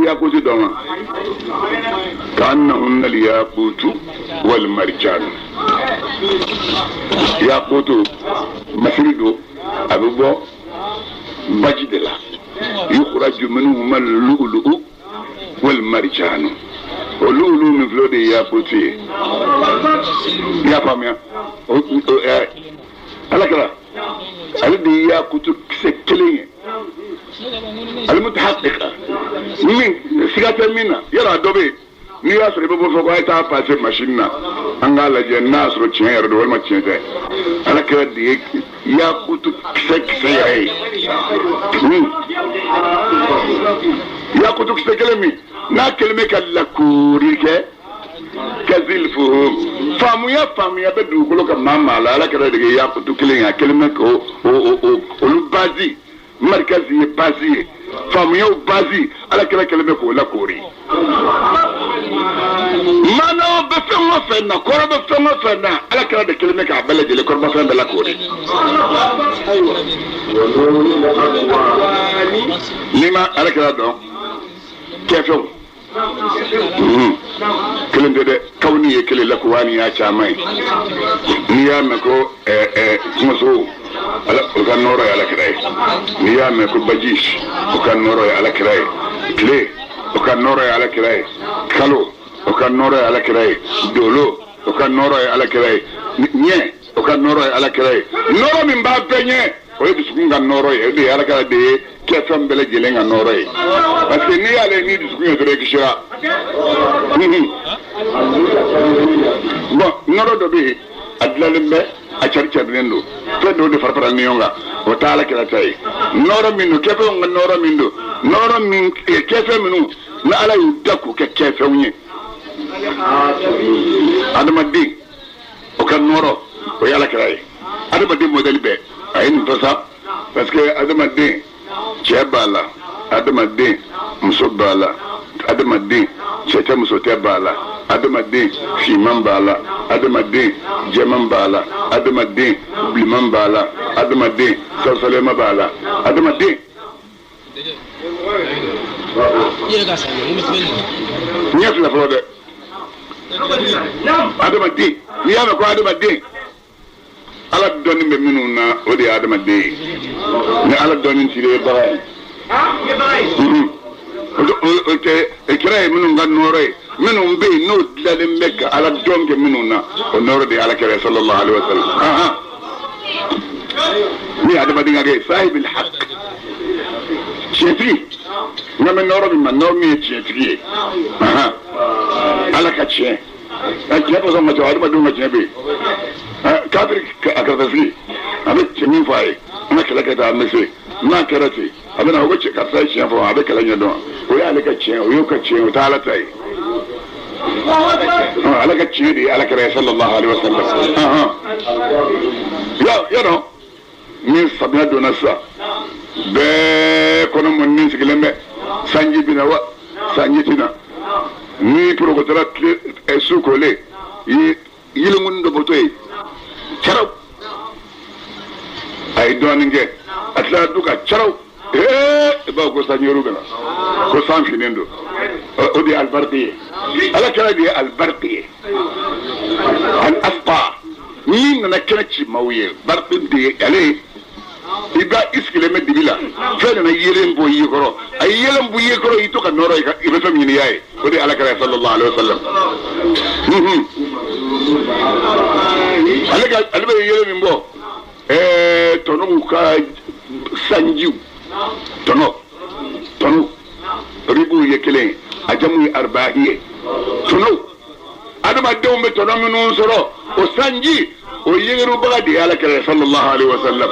yakutu dama كأنهن الياقوت والمرجان ياقوت مفردو أبو بجدلا يخرج منهما اللؤلؤ والمرجان اللؤلؤ من فلود ياقوت يا فاميا على كلا الذي ياقوت سكلين المتحققة من سكاتة منا يرى دوبي ni ya sɔrɔ i bɛ bɔ fɔ ko a ye taa paase machine na an k'a lajɛ n'a y'a sɔrɔ tiɲɛ yɛrɛ don walima tiɲɛ tɛ ala kɛra de ye yakutu kisɛ yɛrɛ ye yakutu kisɛ kelen min n'a kelen bɛ ka lakoori kɛ ka zilifu faamuya bɛ dugukolo ka maa la ala kɛra de ye yakutu kelen ye a kelen bɛ ka olu bazi marikazi ye bazi ye faamuyaw bazi ala kɛra kelen bɛ k'o lakoori manaw bɛ fɛn o fɛn na kɔrɔ bɛ fɛn o fɛn na ala kɛra de kelen bɛ k'a bɛɛ lajɛlen kɔrɔbafɛn bɛɛ lakoori n'i ma ala kɛra dɔn kɛfɛnw kelen tɛ dɛ kawuni ye kelen lakuwani y'a caman ye n'i y'a mɛn ko kungosow o ka nɔɔrɔ ye ala kɛra ye n'i y'a mɛn ko baji o ka nɔɔrɔ ye ala kɛra ye tile o ka nɔɔrɔ ye ala kɛra ye kalo o ka nɔɔrɔ ye ala kɛra ye dolo o ka nɔɔrɔ ye ala kɛra ye ɲɛ o ka nɔɔrɔ ye ala kɛra ye nɔɔrɔ min b'a bɛɛ ɲɛ o ye dusukun ka nɔɔrɔ ye o de ye ala kɛra de ye kɛfɛn bɛɛ lajɛlen ka nɔɔrɔ ye parce que n'i y'ale ni dusukun ye dɔrɔn i kisira bon nɔɔrɔ dɔ bɛ yen a dilanlen bɛ a cari-carilen don fɛn dɔw de fara-fara ni ɲɔgɔn kan o t'a ala kɛra ta ye nɔɔrɔ min don kɛfɛnw ka nɔɔrɔ min don nɔɔrɔ min kɛfɛn minnu ni ala y'u da k'u kɛ kɛfɛnw ye adamaden o ka nɔɔrɔ o ye ala kɛra ye adamaden modèle bɛɛ a ye nin fɔ sa parce que adamaden cɛ b'a la adamaden muso b'a la adamaden cɛ tɛ muso tɛ b'a la adamaden finman b'a la adamaden jɛman b'a la adamaden bilenman b'a la adamaden sɔsɔlɛma b'a la adamaden ɲɛ fila fɔlɔ dɛ adamaden n'i y'a mɛn ko adamaden ala dɔnni bɛ minnu na o de ye adamaden ye ni ala dɔnni t'i ye baga ye o tɛ kira ye minnu ka nɔɔrɔ ye minnu bɛ yen n'o dilanlen bɛ ka ala dɔn kɛ minnu na o nɔɔrɔ de ye ala kɛra sallallahu alaihi wa sallam ni adamaden ka kɛ sahibil haq tiɲɛtigi nka mɛ nɔɔrɔ min ma nɔɔrɔ min ye tiɲɛtigi ye ala ka tiɲɛ tiɲɛ pɔsɔn ma jɔ adamadenw ka tiɲɛ bɛ yen kafiri a karifasigi a bɛ cɛ min fɔ a ye an ka kɛlɛ kɛ tan an bɛ se n'a kɛra ten a bɛ na o ko cɛ karisa ye tiɲɛ fɔ a bɛ kɛlɛ ɲɛdɔn o y'ale ka tiɲɛ o y'o ka tiɲɛ o tɛ ala ta ye ala ka tiɲɛ de ye ala kɛra sallallahu alaihi wa sallam yɔrɔ ni samiya donna sisan bɛɛ kɔnɔ mɔni sigilen bɛ sanji bɛ na wa sanji tɛ na ni porokotɔla su kolen yilinkunni dɔ bɔtɔ ye caraw a ye dɔɔnin kɛ a tilala du ka caraw i b'a fɔ ko sanjiru bɛ na ko san finnen don o de ye alibariki ye ala kɛra de ye alibariki ye al asqa ni nana kɛnɛ ci maaw ye bariki de ye ale ye i b'a i sigilen bɛ dibi la fɛn nana yelen bɔ i ye kɔrɔ a ye yelen bɔ i ye kɔrɔ i to ka nɔrɔ i bɛ fɛn ɲini y'a ye o de ye ala kɛra sallallahu alaihi wa sallam ale bɛ yelen min bɔ tɔnɔw ka sanjiw tɔnɔ ribuw ye kelen a jamu ye arbahi ye tɔnɔw adamadenw bɛ tɔnɔ minnu sɔrɔ o sanji o yegerubaga de ye ala kɛra sallallahu alaihi wa sallam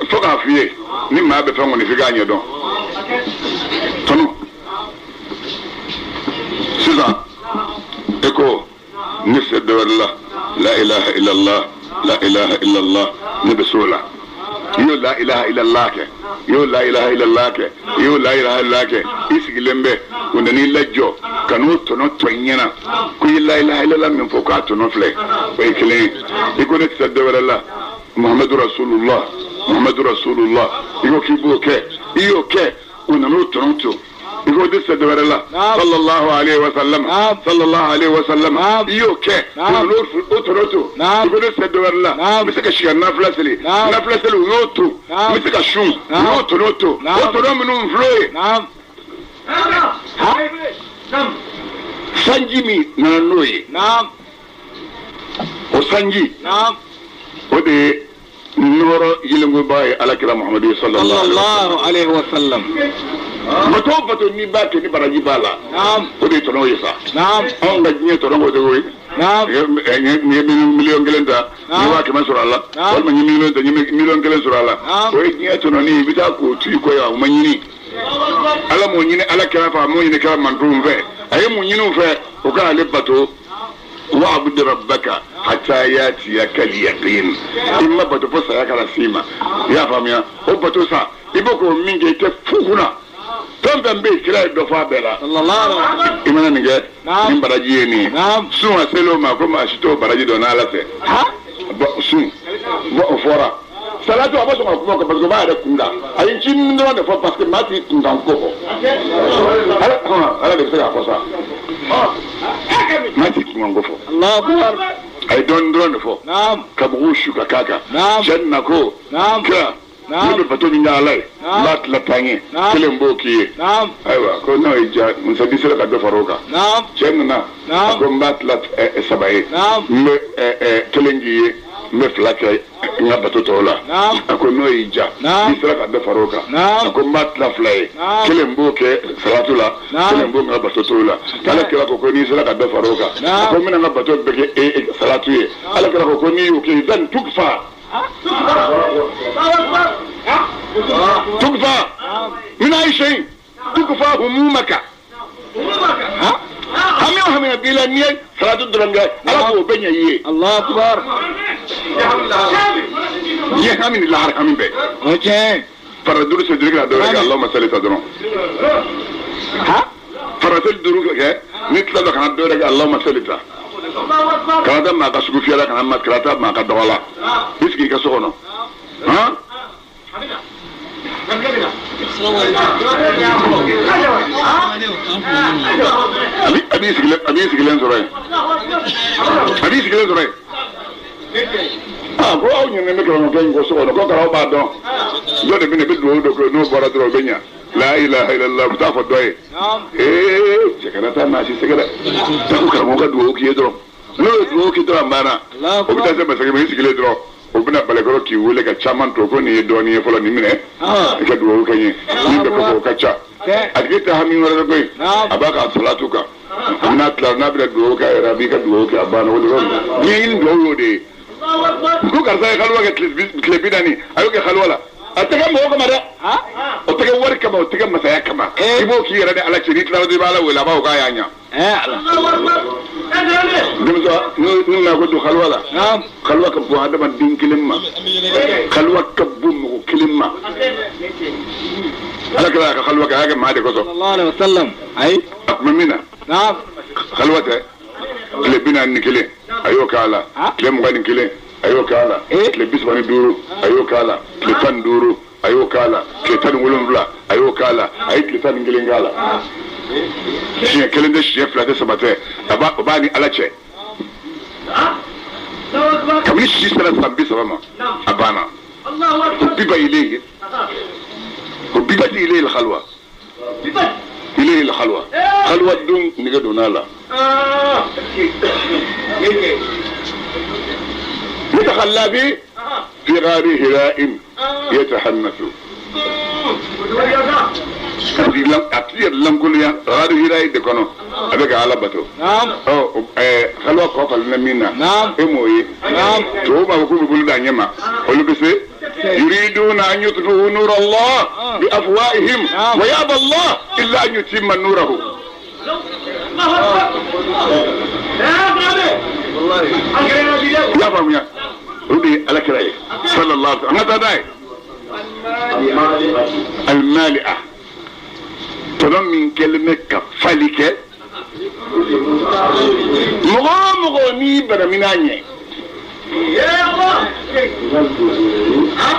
fo k'a f'i ye ni maa bɛ fɛn kɔni f'i k'a ɲɛdɔn tɔnɔ sisan e ko ne se dɔ wɛrɛ la ilaha illallah la ilaha illallah ne bɛ s'o la i y'o la ilaha illallah kɛ i y'o la ilaha illallah kɛ i y'o la ilaha illallah kɛ i sigilen bɛ o nan'i lajɔ ka n'o tɔnɔ tɔ i ɲɛna ko i ye la ilaha illallah min fɔ k'a tɔnɔ filɛ o ye kelen ye i ko ne tɛ se dɔ wɛrɛ la muhamadu rasulullah i ko k'i b'o kɛ i y'o kɛ o nan'o tɔnɔ to يقول دي سدورلا صلى الله عليه وسلم صلى الله عليه وسلم يوكي نور في أوتروتو يقول دي سدورلا مسك الشيء نفلسلي يوتو مسك الشوم يوتو أوترو منهم فلوي سانجيمي نانوي وسانجي ودي نور يلمو باي على كلام محمد صلى الله عليه وسلم متوبة نباك نبراجي بالا ودي تنو يسا أون غني تنو ودوي مليون كلنتا نباك ما سر الله ولا مليون كلن سر الله ودي تنو ني بتاكو تي كويا ومنيني ala mo nyine ala kala fa mo nyine kala man dum fe ay mo nyinu fe o ka le bato wa abud rabbaka hatta yati yakal yaqin imma bato fa sa kala sima ya famia o bato sa iboko minge te fukuna tombe mbe kila do fa bela sallallahu alaihi imana nge nim baraji ni suwa selo ma ko ma shito baraji do na ala se ha sun bo fora salatu abaso ma ko parce que ba da kunda ayin cin ndo da fa parce que mati kunda ko ala de saka kosa mati kunda ko Allahu akbar ay don drone fo naam kabushu kaka janna ko naam ka naam bato ni nyalai lat la tangi kelembo ki naam aywa ko no ija musabi sala ka do faroka naam janna ko mbat lat sabai me kelengi me flaka nga bato tola ako no ija isra ka da faroka ako mat la flay kelembo ke salatula kelembo nga bato tola ala kala ko ni isra ka da faroka ako mina nga bato beke salatu ye ala kala ko ni yuke dan tukfa min ay shay tukfa humumaka hami o hami bila ni salatu dranga ala ko benya yi Allah akbar ya hami ni lahar hami be okay para duru se dirga do ga Allahumma salli tadron ha para tel duru ga nitla do kana do ga Allahumma salli ta kada ma ka sugu fiala kana ma krata ma ka dawala biski ka sokono ha abi sigilen soray ko aw nyene me ko no ko so no ko ka ba don do de bine be do ko no bora dro benya la ilaha illallah ta fa doye sekarata na shi segara ta ko karamo ka do ki dro no do ki dro mbana o bi ta se ba segara sigile dro o bina balagoro ki wole ka chaman to ko ni do ni folo ni mine ka do ko ni be ko ka cha agita hamin wala ko abaka salatu ka na tla na bi do ka rabi ka do ka abana wala ni do de ko karsa khalwa ka klebidani ayo ka khalwala ataka mo ko mara ha o taka war kama o taka masaya kama ibo ki rade ala chiri tla de bala wala ba o ka yanya dimso nu na ko do khalwala khalwa ka bo adama din kilimma khalwa ka bu mo kilimma ala kala ka khalwa ka ga ma de ko sallallahu alaihi wasallam ay akmina naam khalwata le bina nikile ayo kala le mo ngani kile ayo kala le bisbani duru ayo kala le tan duru ayo kala le tan wolumla ayo kala ay le tan ngilingala shi kelen de chef la de sabate ba ni alache kamni shi sala sambi sama abana Allahu akbar biba ilayhi biba ilayhi al-khalwa ilayhi al-khalwa khalwa dun niga donala يتخلى به في غار هراء يتحنث أكثر لم كل غار هراء دكانو أبقى على بتو خلوا قفل نمينا إموي توما بكون بقول دانيما قولوا بس يريدون أن يطفئوا نور الله بأفواههم ويأبى الله إلا أن يتم نوره يا فاميا ودي على كراي صلى الله عليه وسلم متى داي المالئة تضم من كلمة كفالك مغو ني برمناني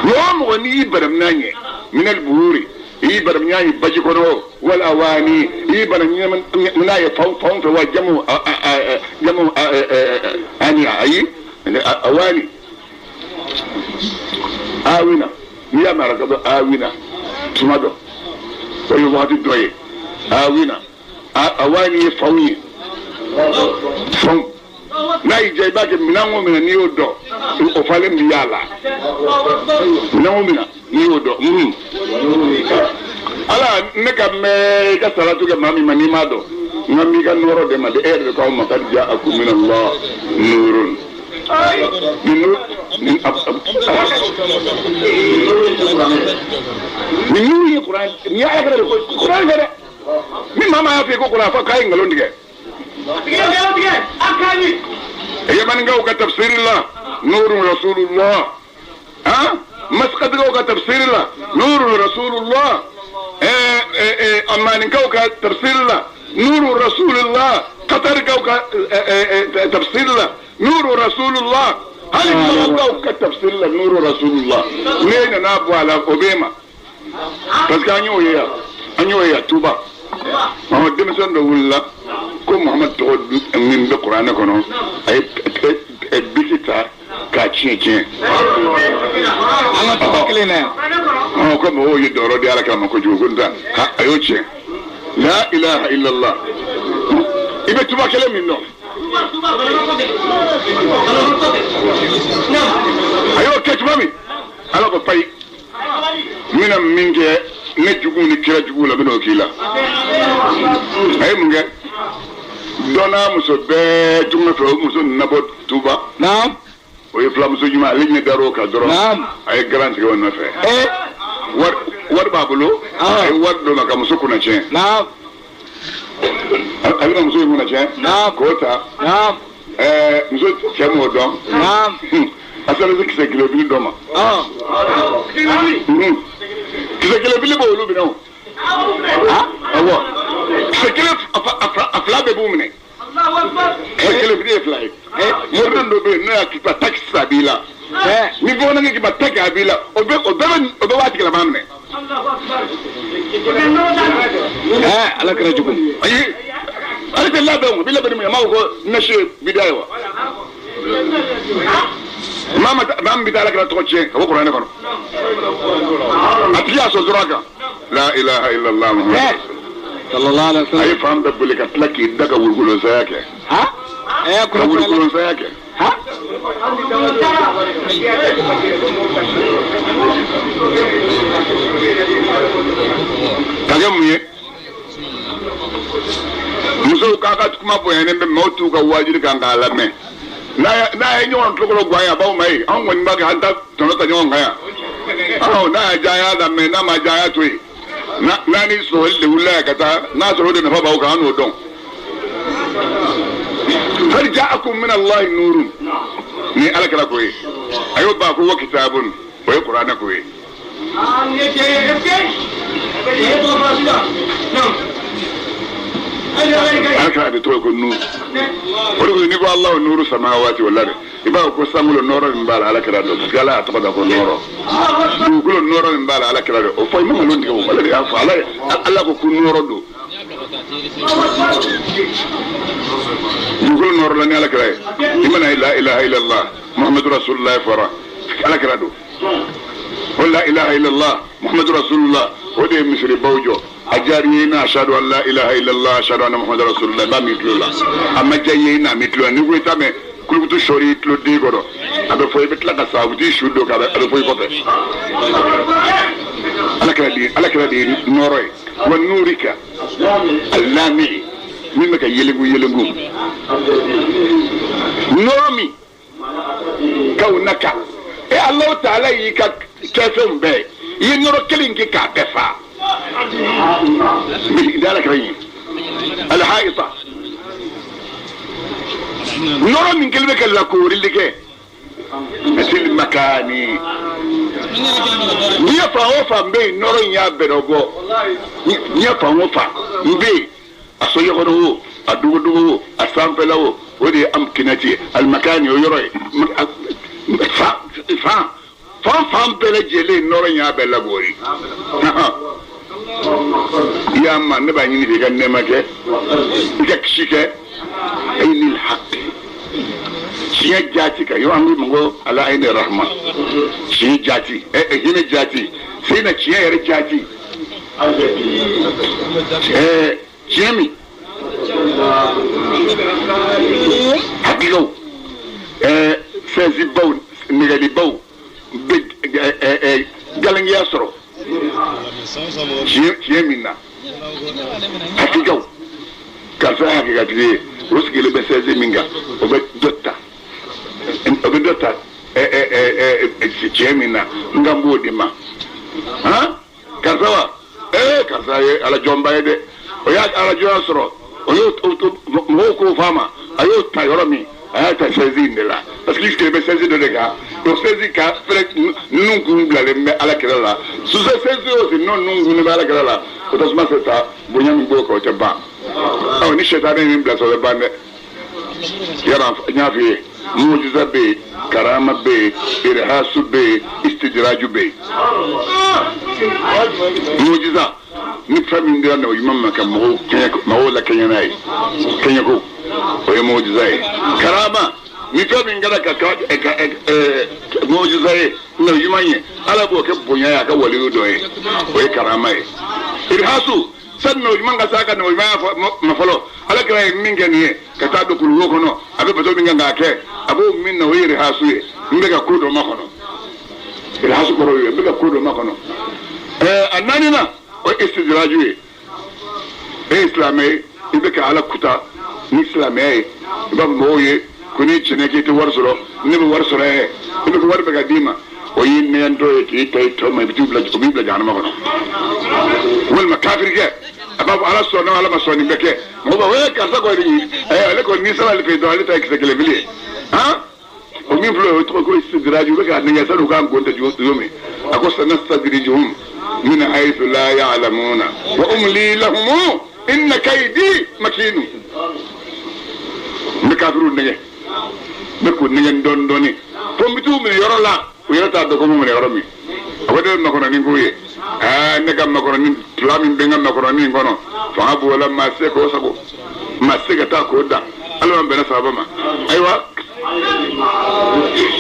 مغو ني برمناني من البهوري ibar nyaayi baji kono wal awani ibar nyam na ya faw wa jamu ani ayi awani awina ya maraka do awina tumado ko yo wadi doye awina awani fawi fam na ije ba ke minango mina ni odo o fale mi yala minango mina ni odo ala ne ka me ka salatu ga mami mani mado ngami ka noro de ma de erde ko ma kad ja akum min allah nurun min nuri qur'an ni ayakra qur'an gare min mama ya fe ko qur'an fa kay ngalo ndige akani ya man ngaw ka tafsir allah nurun rasulullah ha مسقط كوكا تفسير الله نور رسول الله اما كوكا تفسير الله نور رسول الله قطر كوكا تفسير الله نور رسول الله هل كوكا تفسير الله نور رسول الله لين نابو على اوبيما بس كان انيو يا توبا ما دمسن دو ولا كو محمد تو من القران كنو اي بيتا كاتشين انا تفكلنا كما هو يدور دي على كلام كو جوغندا ايوتشي لا اله الا الله يبقى تبا كلام منه ايوه كتمامي انا بفاي من منك نجوغوني كلا جوغولا بنو كيلا اي منك دونا مسو بي جمنا فلو مسو نبو توبا نعم وي فلام سو جما لي دارو كا درو نعم اي غرانتي وون نفه war babulu ay war do maka musu kuna chen naam ay musu kuna chen naam kota naam musu chemo do naam asala zikse kilo bi do ma kise kilo bi bo lu bi no awo kise kilo afla be bu mine Allahu akbar kise kilo bi afla mo do be na ki pa taxi sabila ni bona ngi ba taxi abila obe wati kala mamne Allahu akbar ala kara jukum ayi ala te labe bi labe mi ma ko nashi bidaya wa mama mam bidala kala to che ko qur'an ko atiya so zuraka la ilaha illa allah muhammad sallallahu alaihi wasallam ay fam da bulika tlaki daga wurgulo sayake ha ko wurgulo sayake ha kagamuye muso kaka kuma boyene be motu ka wajiri kanga lame na nyon tukolo gwaya ba mai an wani ba ga hanta tonota nyon gaya na jaya da me na ma jaya toyi na ni so le wula kata na so de na fa ba ka anu don hal ja'akum min allah nurun ni alakala koyi ayo ba ko wa kitabun wa qur'ana koyi alaka be to ko nu ko ni ko allah nuru samawati wal ard iba ko samulo noro mbala alaka do gala to ko noro ko noro mbala alaka do o fay mo londi ko wala ya fa allah ko noro do ko noro la ni alaka imana la ilaha illa allah muhammadur rasulullah fara alaka do la ilaha illa allah muhammadur rasulullah wode misri bawjo ajarina ashhadu an la ilaha illa allah ashhadu anna muhammadar rasulullah ba mitlula amma jayina mitlula ni ko tame kulubutu shori tlo de godo abe foy betla ka sabuti shudo ka abe foy kote alakra di noroy wa nurika allami mimaka yelengu nomi kaunaka allah ta'ala yika kefem be yi noro kelinki ka befa ذلك رأيي الحائطة نرى من كلمة اللكور اللي كي مثل المكاني نيفا وفا مبي نرى يابن وغو نيفا وفا مبي أصيغنه أدوه أسامفله ودي أمكنتي المكاني ويروي فام بلا جيلي نرى يابن لغوري يا ما نبغى نيجي كان نمكة يكشيك أين الحق شيء جاتي كيو أمي مغو على عين الرحمة شيء جاتي هنا جاتي سينا شيء يري جاتي شيمي حقيقو سيزي بو نغالي بو galang yasro shiyemina hakikaw karsa hakika tide ruskele be seze minga obe dotta shiyemina ngambo dima ha karsa wa karsa ye ala jomba de o ya ala josro o yo mo ko fama ayo tayoromi ayata seze indela parce que je be seze de gars donc seze ka frère nous kun blale me ala kelala sous seze aussi non nous ne ala kelala o to sma seta bunyam bo ko te ba aw ni shetane ni blase o ba ne yara nyafi mujiza be karama be irhasu be istidraju be mujiza ni fami ndira na yimam ka mo kenya ma wala kenya nai kenya ko o mujiza karama ni fami ngara ka mujiza na yimanye ala bo ke bonya ya ka wali do o karama irhasu sanno yimanga saka no yimaya mafalo ala kala minga ni ka ta do kulu ko no abe bato minga ngake abo min no irhasu mbega kudo makono irhasu ko ro mbega kudo makono anani na o istidraju islamai ibeka ala kuta ni islamai ba moye kuni chineke to warsoro ni bo warsoro ni ko warbe ga dima o yin ne ando e to ma bibla jana ma kono wal makafir ke ababu ala sona ala masoni beke mo ba we ka sa ko ni le ko ni sala le pe do ale ta ke le bili ha o mi flo to ko istidraju beka ne ya sa do kan gonta yomi ako sanastadrijuhum من حيث لا يعلمون وأملي لهم إن كيدي مكين مكافرون نجي بكون نجي دون دوني فمبتو من يرى لا ويرتا دكم من يرمي أقول ما كنا نقول نكمل ما كنا نتلامين بيننا ما كنا نقول فهبوا ولا ما سكوا سكوا ما سكتا كودا ألا ما بين سبب ما أيوة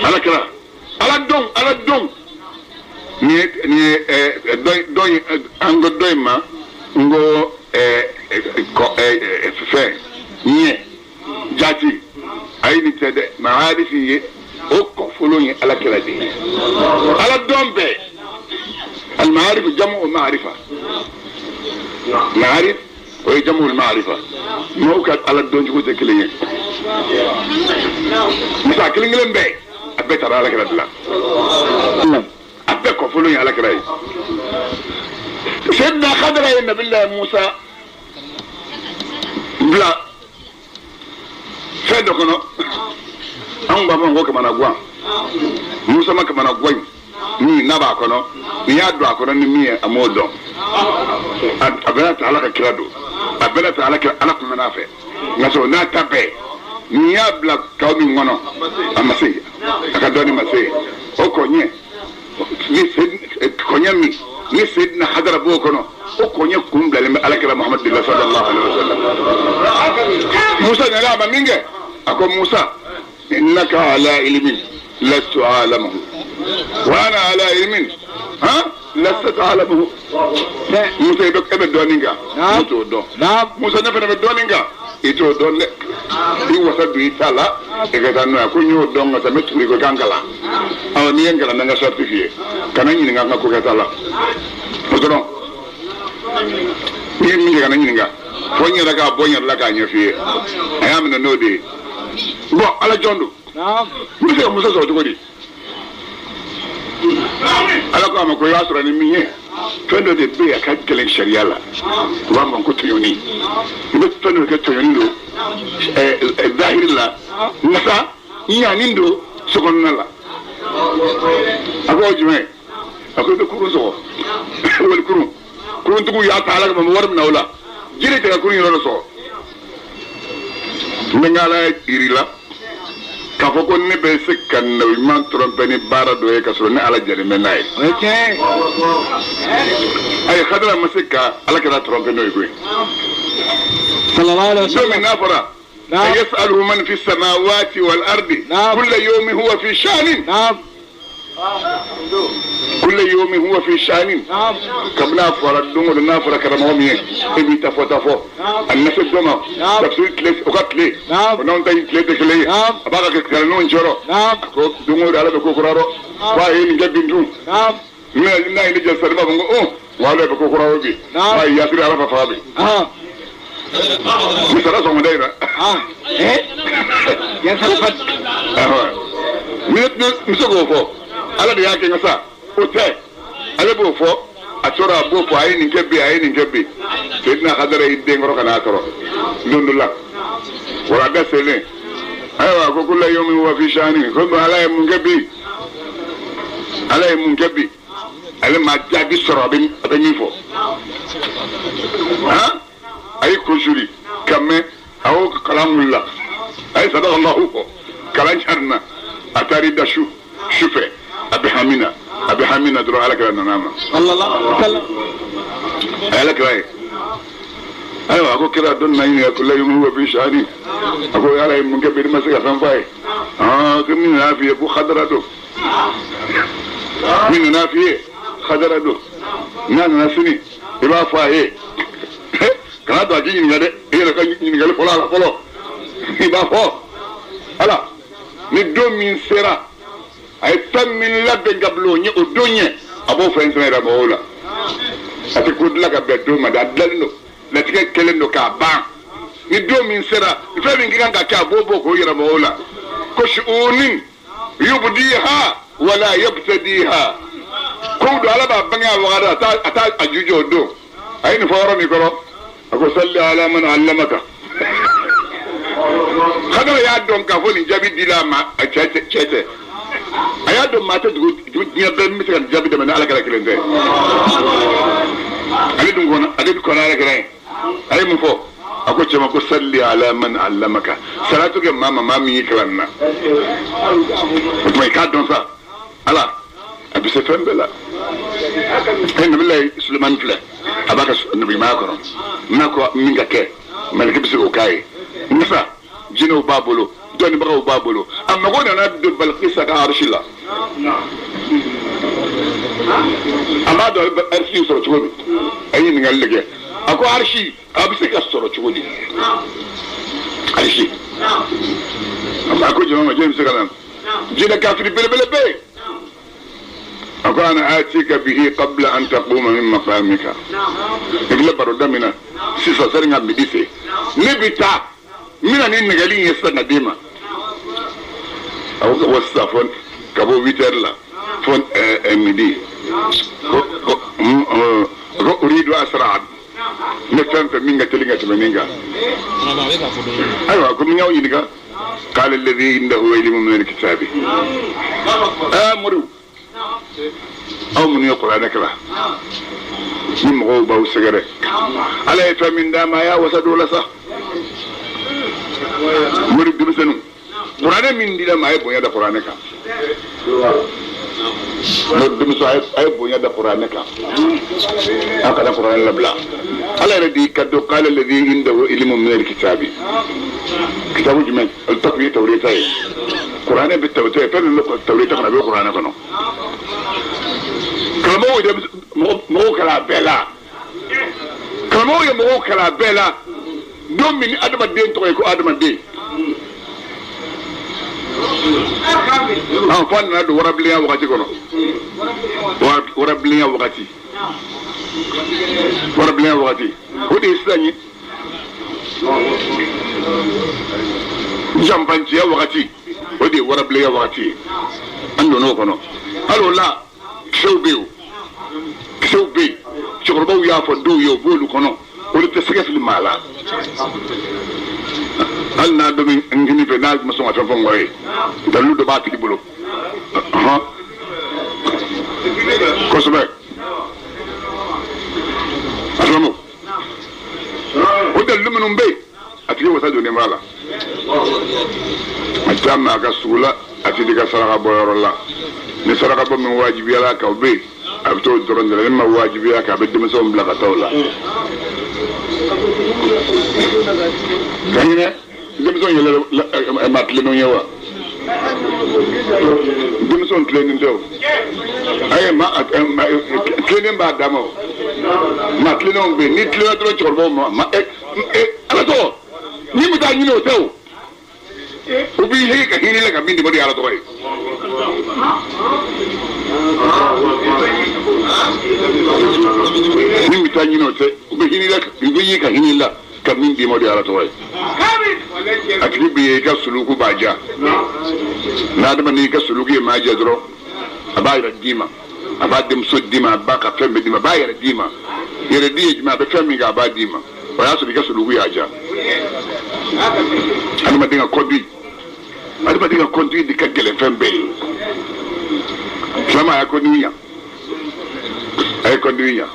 على كلا على دون ni doy ango doy ma ngo fe nie jati ay ni tede maarifi o ko folo ni ala kala di ala dombe al maarif jamu ma'rifa maarif o jamu al ma'rifa mo ka ala donji ko tekele ni musa kilinglen be abeta ala kala dilla أبكوا فلوني على كراي سيدنا خضر يا نبي الله موسى بلا سيدنا كنا أم بابا هو كمان أقوى موسى ما كمان أقوى ni naba kono ni adwa kono ni mi amodo abela ta ala kirado abela ta ala ala kuma nafe ngaso na tabe ni abla kawmi ngono amase akadoni mase okonye ni konyami ni sidna hadara bokono o konye kumbla le alakira muhammad sallallahu alaihi wasallam musa ngala ba minge ako musa innaka ala ilmin lastu alamuhu wa ana ala ilmin ha lastu alamuhu musa ebe doninga musa do musa ne fena be doninga ito don le bi wasa bi tala e ga tanu ko nyo don ga tametu ko gangala aw ni ngala nga certifié kana nyini nga ko ga tala o don ni mi ga nyini nga fonya daga bonya la ga nyafié ayam no nodi bo ala jondo musa so to di ala ko amako yasra ni miye fendo de be aka kelen sharia la wa man ko tuyoni be fendo ke tuyoni do zahir la nasa nyanindo sokonna la ako jume ako be kuru so wal kurun tugu ya taala ko mo warum nawla jire te kurun yoro so ngala irila k'a fɔ ko ne bɛ se ka nabi ɲuman tromper ni baara dɔ ye ka sɔrɔ ne ala jɛlen n'a ye. ayi Khadija ma se ka ala kɛra tromper n'o ye koyi. sallallahu alaihi wasallam. don min n'a fɔra. يسأله من في السماوات والأرض كل يوم هو في شأن كل يوم هو في شأن كبنا فردون ولنا فركرمهم يبي تفو الناس الدم تفسير كليس أكتلي ونون تاي كليس كلي أبغى كلنون جرو دمور على بكوكرارو واي نجيب بندون من اللي نجيب سلمى بنقول وعلى بكوكرارو بي واي ياسر على ففابي misara sɔngɔ da yira. yan sarafat. misi k'o fɔ ala de y'a kɛ nka sa o tɛ ale b'o fɔ a tora a b'o fɔ a ye nin kɛ bi a ye nin kɛ bi Seydina Hadara y'i den kɔrɔ ka n'a sɔrɔ don dɔ la wala da selen ayiwa ko kula yomi wa fi shani ko ala ye mun kɛ bi ala ye mun kɛ bi ale ma jaabi sɔrɔ a bɛ min fɔ ayi kusuri kame awo kalan wulila ayi sadaka Allahu ko kalan carina a taari da sufɛ a bɛ hamina dɔrɔn ala kɛra nana ma a ala kɛra ye ayiwa a ko kira dɔn na ɲininka ko layimu wa fi shani a ko ala ye mun kɛ bi ma se ka fɛn f'a ye ko min nana f'i ye ko Khadara don min nana f'i ye Khadara don n'a nana sini i b'a fɔ a ye kana to a k'i ɲininka dɛ i yɛrɛ ka ɲininkali fɔlɔ a la fɔlɔ i b'a fɔ ala ni don min sera a ye fɛn min labɛn ka bila o ɲɛ o don ɲɛ a b'o fɛn sɛbɛn yɛrɛ mɔgɔw la a tɛ ko dilan ka bɛn don ma dɛ a dilanlen don latigɛ kɛlen don k'a ban ni don min sera fɛn min ka kan ka kɛ a b'o bɔ k'o yɛrɛ mɔgɔw la ko su'unin yubdiha wala yabtadiha ko don ala b'a bange a wagati a t'a a jujɔ o don a ye nin fɔ yɔrɔ min kɔrɔ a ko salli ala man allamaka Khadara y'a dɔn k'a fɔ nin jaabi dila a ma a cɛ tɛ a y'a dɔn maa tɛ dugu diɲɛ bɛɛ min bɛ se ka nin jaabi dɛmɛ ni ala kɛra kelen tɛ ale dun kɔnɔ ala kɛra ye a ye mun fɔ a ko cɛ ma ko salli ala man allamaka salatu kɛ maa min y'i kalan nin na o tuma i k'a dɔn sa ala a bɛ se fɛn bɛɛ la nabilayi Sulemani filɛ a b'a ka nabimaya kɔnɔ n'a ko min ka kɛ maliki bɛ se k'o k'a ye Musa jinɛw b'a bolo dɔnnibagaw b'a bolo a mago nana don Balikisa ka arisi la a b'a dɔn arisi sɔrɔ cogo min a ye ɲininkali de kɛ a ko arisi a bɛ se ka sɔrɔ cogo di arisi a ko jama ma jɛn bɛ se ka na jinɛ kafiri belebele bɛ yen a ko ana atika bihi qabla an taquma min maqamika ibla baroda mina sisan sari nka midi fɛ ne bɛ taa n bɛna ni nɛgɛli in ye sisan ka d'e ma a ko ka bɔ sisan fɔ ka bɔ 8h la fɔ midi ko uridu asra ne fɛn fɛn min ka teli ka tɛmɛ min kan ayiwa ko min y'aw ɲininka قال الذي عنده علم من الكتاب moriw aw minnu ye kuranɛ kalan ni mɔgɔw b'aw sɛgɛrɛ ala ye fɛn min d'a ma a y'a wasa don o la sa mori denmisɛnninw kuranɛ min dira ma a ye bonya da kuranɛ kan denmisɛn a ye bonya da kuranɛ kan a kana kuranɛ labila ala yɛrɛ de y'i kanto k'ale ladi indahu ilmu min alkitabi kitabu jumɛn olu ta tun ye tawureta ye kuranɛ bɛ tawureta ye fɛn min bɛ tawureta kɔnɔ a bɛ kuranɛ kɔnɔ karamɔgɔw ye mɔgɔw kalan a bɛɛ la karamɔgɔw ye mɔgɔw kalan a bɛɛ la don min ni adamaden tɔgɔ ye ko adamaden fɔ a nana don warabilenya wagati kɔnɔ warabilenya wagati o de ye sisan ye janfanciya wagati o de ye warabilenya wagati ye an donna o kɔnɔ hali o la kisɛw bɛ yen cɛkɔrɔbaw y'a fɔ dɔw ye o b'olu kɔnɔ olu tɛ sɛgɛ fili maa la hali n'a dɔ bɛ nkini fɛ n'a ma sɔn ka fɛn fɔ nkɔrɔ ye dalilu dɔ b'a tigi bolo kosɛbɛ asilamu o dalilu minnu bɛ yen atigi wasa don ne b'a la a taa maa ka sugu la a ti di ka saraka bɔ yɔrɔ la ni saraka bɔ min wajibiyala k'aw bɛ yen a bɛ t'o dɔrɔn de la ni ma wajibiya k'a bɛ denmisɛnw bila ka taa o la ka hinɛ denmisɛnw yɛlɛ ma tilennenw ye wa denmisɛnw tilennen tɛ o ayi tilennen b'a dama o ma tilennenw bɛ yen ni tilenna dɔrɔn cɛkɔrɔbaw ma ala tɔgɔ ni bɛ taa ɲini o tɛ o u b'i hege ka hinɛ la ka min di ma de ye ala tɔgɔ ye ni bɛ taa ɲini o tɛ u bɛ hinɛ la u bɛ hege ka hinɛ la ka min di ma de ye ala tɔgɔ ye a tigi bɛ ye i ka suluku b'a ja n'a adamaden i ka suluku ye maa jɛ dɔrɔn a b'a yɛrɛ d'i ma a b'a denmuso d'i ma a b'a ka fɛn bɛɛ d'i ma a b'a yɛrɛ d'i ma yɛrɛ di ye jumɛn a bɛ fɛn min kɛ a b'a d'i ma o y'a sɔrɔ i ka suluku y'a ja adamaden ka conduit adamaden ka conduit de ka gɛlɛn fɛn bɛɛ ye filama a y'a conduit yan a ye conduit yan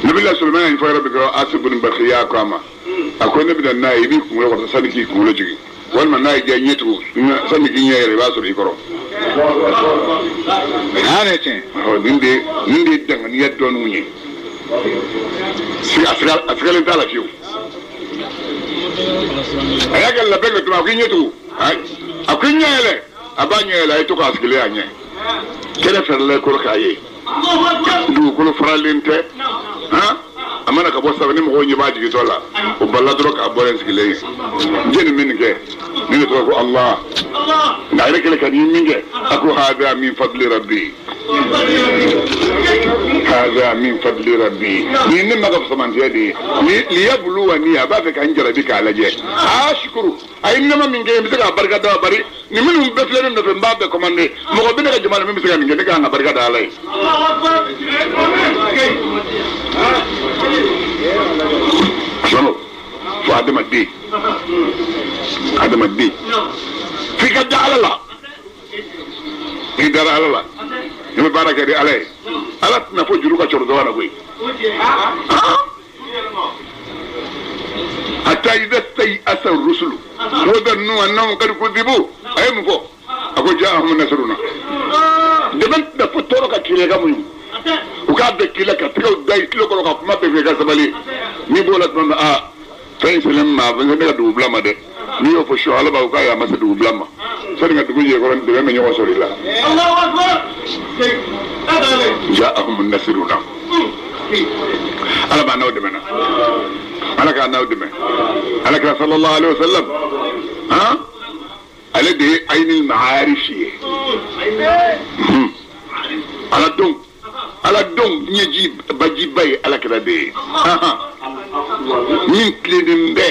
nabila sulemana yin fɔ yɔrɔ min kɛ asibuni bakiya ko a ma a ko ne bɛna n'a ye i b'i kunkolo kɔrɔ sani k'i kunkolo jigin walima n'a ye diya ɲɛ tugu sani k'i ɲɛ yɛrɛ i b'a sɔrɔ i kɔrɔ nin de ye danganiya dɔɔninw ye a sigalen t'a la fiyewu a y'a kɛ labɛn kɛ tuma a ko i ɲɛ tugu a ko i ɲɛ yɛlɛ a b'a ɲɛ yɛlɛ a ye to k'a sigilen a ɲɛ kɛnɛ fɛrɛla kɔrɔ k'a ye dugukolo faralen tɛ a mana ka bɔ sabu ni mɔgɔw ɲɛ b'a jigitɔ la o balila dɔrɔn k'a bɔ yen sigilen ye jɛ nin min nin kɛ ne de tɔgɔ ko Allah nka a yɛrɛ kɛlen ka nin min kɛ a ko hada min fadli rabbi hada min fadli rabbi nin ne ma ka samantiya de ye liyabluwa ni a b'a fɛ ka n jarabi k'a lajɛ shukuru a ye nɛma min kɛ n bɛ se k'a barika da bari nin minnu bɛɛ filɛ ne nɔfɛ n b'a bɛɛ commandé mɔgɔ bɛ ne ka jama na min bɛ se ka nin kɛ ne kan ka barika da Ala ye Sano fo adamaden f'i ka da Ala la n'i dara Ala la i bɛ baara kɛ ni Ala ye Ala tɛna fɔ juru ka cɔrɔ dɔ la koyi hatta idha stay'asa ar-rusulu wa dhannu annahum qad kudzibu a ye mun fɔ a ko ja'ahum nasruna dɛmɛ tɛna fɔ tɔɔrɔ ka kiri ka mun u k'a bɛɛ k'i la ka tɛgɛw da i kilo kɔrɔ ka kuma bɛɛ fɛ ka sabali n'i b'o la tuma min fɛn in sɛnɛ ma fɛn ne ka dugu bila ma dɛ n'i y'o fɔ su Ala b'a fɔ k'a y'a ma se dugu bila ma sani ka dugu jɛ kɔrɔ dɛmɛ bɛ ɲɔgɔn sɔrɔ i la ja'ahum nasruna Ala b'a n'aw dɛmɛ na Ala k'a n'aw dɛmɛ Ala kira sallallahu alaihi wa sallam ale de ye aynil ma'arif ye Ala dɔn ɲɛji bajiba ye Ala kira de ye min tilennen bɛ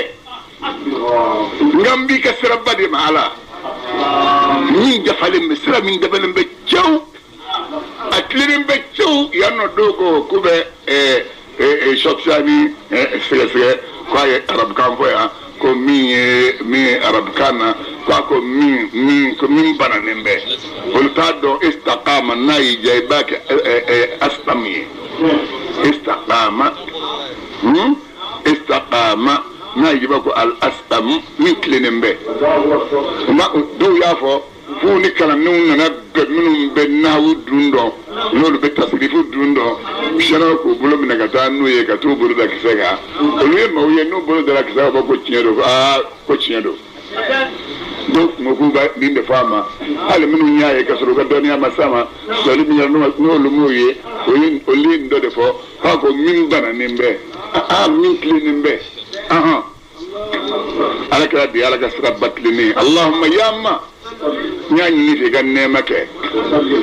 nka n b'i ka siraba de ma Ala min dafalen bɛ sira min dafalen bɛ cɛw a tilennen bɛ cɛw yan nɔ dɔw ko k'u bɛ sɔkisa ni sɛgɛsɛgɛ k'a ye arabukan fɔ yan ko min ye arabukan na k'a ko min bananen bɛ olu t'a dɔn istaqama n'a y'i diya i b'a kɛ aslam ye istaqama n'a y'i b'a ko al aslam min tilennen bɛ dɔw y'a fɔ f'u ni kalandenw nana minnu bɛ nahawu dun dɔn n'olu bɛ tasirifu dun dɔn sɛnɛ k'u bolo minɛ ka taa n'u ye ka t'u bolo da kisɛ kan olu ye maaw ye n'u bolo dara kisɛ kan ko tiɲɛ don ko tiɲɛ don dɔw tun ko k'u ka nin de fɔ a ma hali minnu y'a ye ka sɔrɔ u ka dɔnniya ma s'a ma sɔli min yɛrɛ n'olu m'o ye olu ye nin dɔ de fɔ k'a ko min bananen bɛ min tilennen bɛ Ala kɛra de Ala ka sira ba tilennen Allahumma ya ma n y'a ɲini fɛ i ka nɛɛma kɛ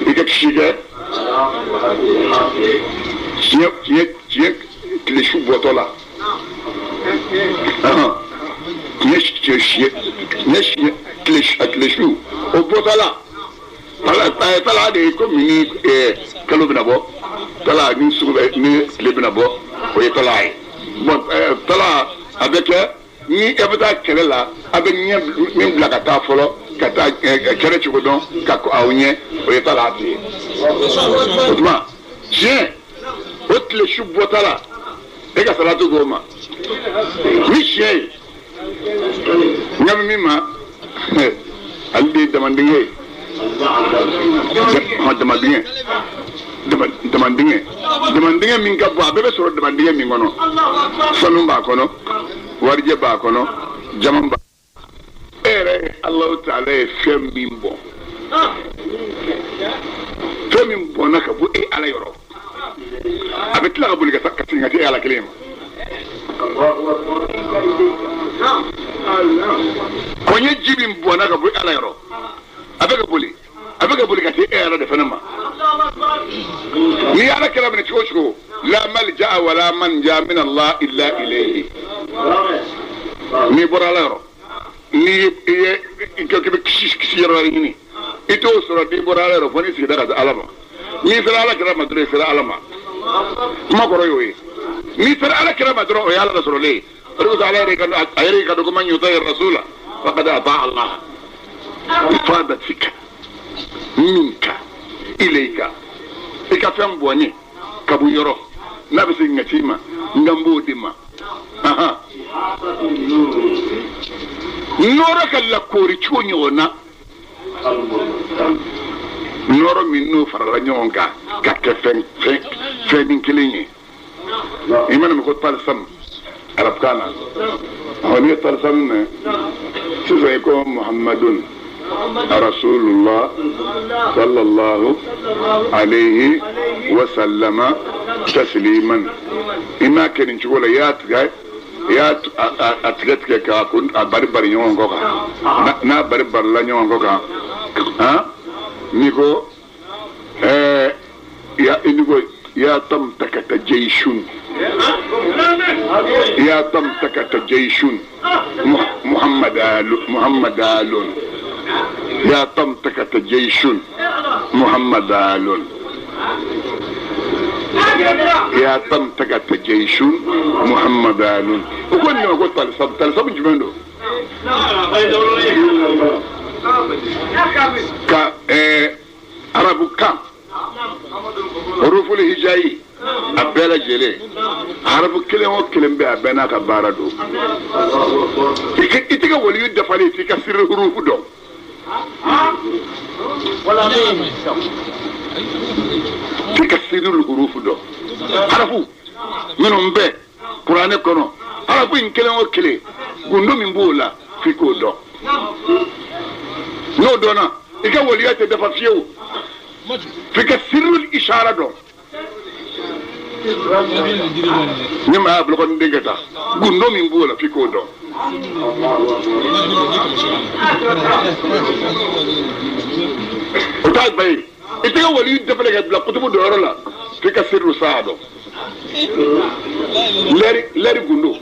i ka kisi kɛ tiɲɛ tile su bɔtɔ la tile su o bɔtɔ la tala de ye komi ni kalo bɛna bɔ tala ni tile bɛna bɔ o ye tala ye bon tala a bɛ kɛ ni e bɛ taa kɛlɛ la a bɛ ɲɛ min bila ka taa fɔlɔ ka taa kɛlɛ cogo dɔn ka aw ɲɛ o ye tala a ye o tuma tiɲɛ o tile su bɔta la e ka salatu k'o ma ni tiɲɛ ye ngam mima aldi damandinge damandinge min ka bo bebe soro damandinge min gono sanu ba kono warje ba kono jaman ba ere Allah ta'ala fem bimbo naka bu e ala yoro abetla ga bulga sakati ngati ala kelema konye jibim bo naka bu ala yoro abega buli kati e ala de fanama ni ala kala bin chocho la malja wala manja min Allah illa ilayhi ni borala yoro ni e ko ke kisi yoro ni ito sura di borala yoro foni sidara da alama ni sira ala kira madre sira alama ma koro yoyi ni sira ala kira madro o yalla rasulullah rusul alayhi kan ayri kan ko man yutai rasula faqad ata Allah ifadat fika minka ilayka ikafam boni kabu yoro nabisi ngatima ngambo dima aha nora kala kori chonyona noro min no farala nyonga ka ke fen kilinyi imana mi ko talsam arab kana honi talsam ne sisa ko muhammadun rasulullah sallallahu alayhi wa sallama tasliman ima kenin chugola ya atletka ka kun bari nyongo ka na bari la nyongo ka ha niko ya inigo ya tam takata jayshun muhammad alun ya tam takata jayshun muhammad alun ya tam takata jayshun muhammad alun ukon no ko talsab jumendo ka arabu kam ruful hijayi abela jele arabu kelen o kelen be abena ka barado itika wali dafale tika sirru rufu do wala tika sirru rufu do arabu minum be qur'ane kono arabu in kelen o kelen gundo min bola fiko do no dona ika waliyate dafa fiyewu fika sirrul ishara do nyima ablo kon degata gundo min bola fiko do otal bay ika waliyu dafa le bla kutubu do rola fika sirru saado leri gundo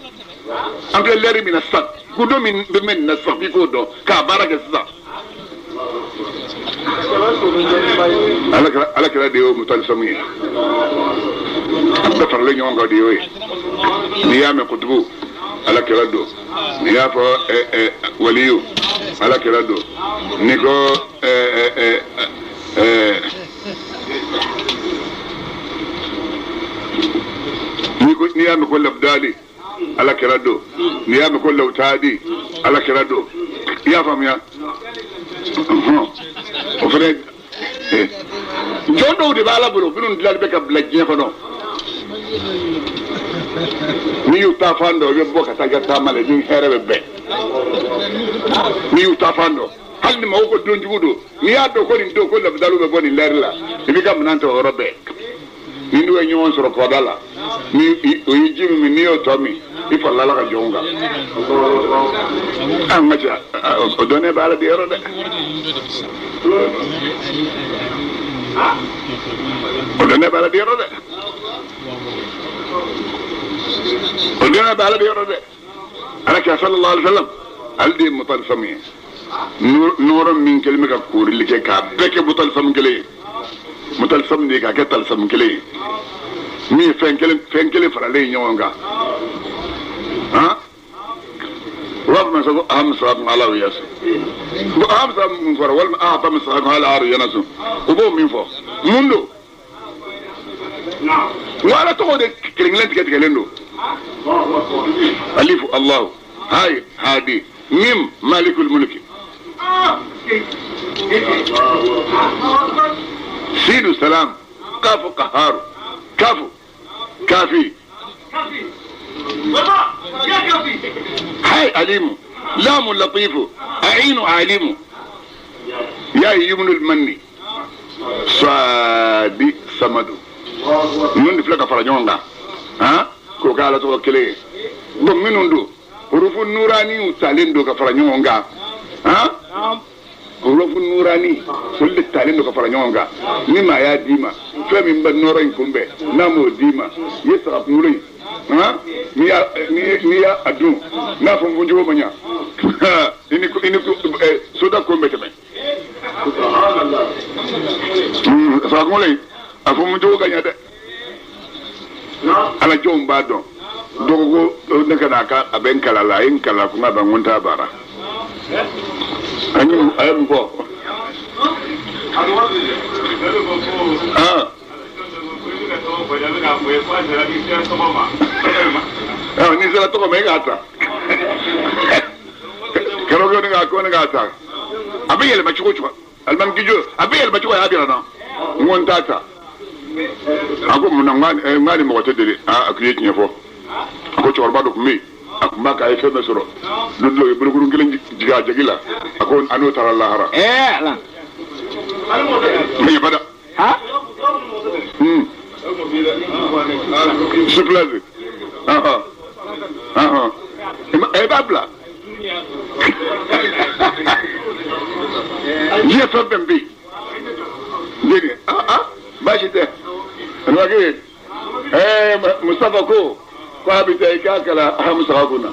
ample leri mina sat gundo min be men na safi ko do ka baraka sa ala kala de o mutal sami da farle nyonga de o ni ya me kutubu ala kala do ni ya fa waliyu ala kala do ni ko ni ya me ko labdali ala kala do ni ya me ko lawtadi ala kala do ya fam ya o fere jondo de bala bolo binun dilal be ka blajje ko no ni yuta fando be boka ta gatta male ni herebe be ni yuta fando halni ma ko don jugudo ni ya do ko ni do ko labdalu be boni lerla ibi kam nanto robe ni ndo nyon soro ko dala ni o yijimi mi ni o tomi ifa lala ka jonga amaja o done bala de yoro de o done bala de yoro de o done bala de yoro de alaka sallallahu alaihi wasallam aldi mutalsami nuro min kelme ka kuri like ka beke mutalsam kele mutalsam de ka ketalsam kele mi fenkele farale nyonga ha رغم سبب أهم سبب على وياس أهم سبب من فر ولا أهم سبب على عار يناسو وبو من فوق منو ولا تقعد كلمات كتكلمنو ألف الله هاي هادي ميم مالك الملك سين سلام قاف قهار كاف كافي هاي عليم لام لطيف أعين عالم يا يمن المني صادي سمدو من فلك فرجونغا ها كو قال توكلي بوم منوندو حروف النوراني وتالين كفرجونغا ها حروف النوراني كل التالين كفرجونغا نما يا ديما فمن بنورين كومبي نامو ديما يسرب نوري ها ميا ادو نافم بنجو بنيا ini soda kombe teme sa ko lay afu mu joga nya de ala jom ba don dogo ne kana ka aben kala la en kala kuma ban wonta bara anyu ayam ko ni sala to ko me gata karo ko nga ta abiyel ma chuko chuko alman gijo abiyel ma chuko ya bira na ngon tata ako mun ngani mo tedere a kriye nyefo ako chorba do mi akuma ka e feme soro lullo e buruguru ngelen jiga jagila ako anu tara lahara la mi bada ha soufflez e babla jiya fabben bi dini bashi te nwage Mustafa ko abita ikakala hamsa hakuna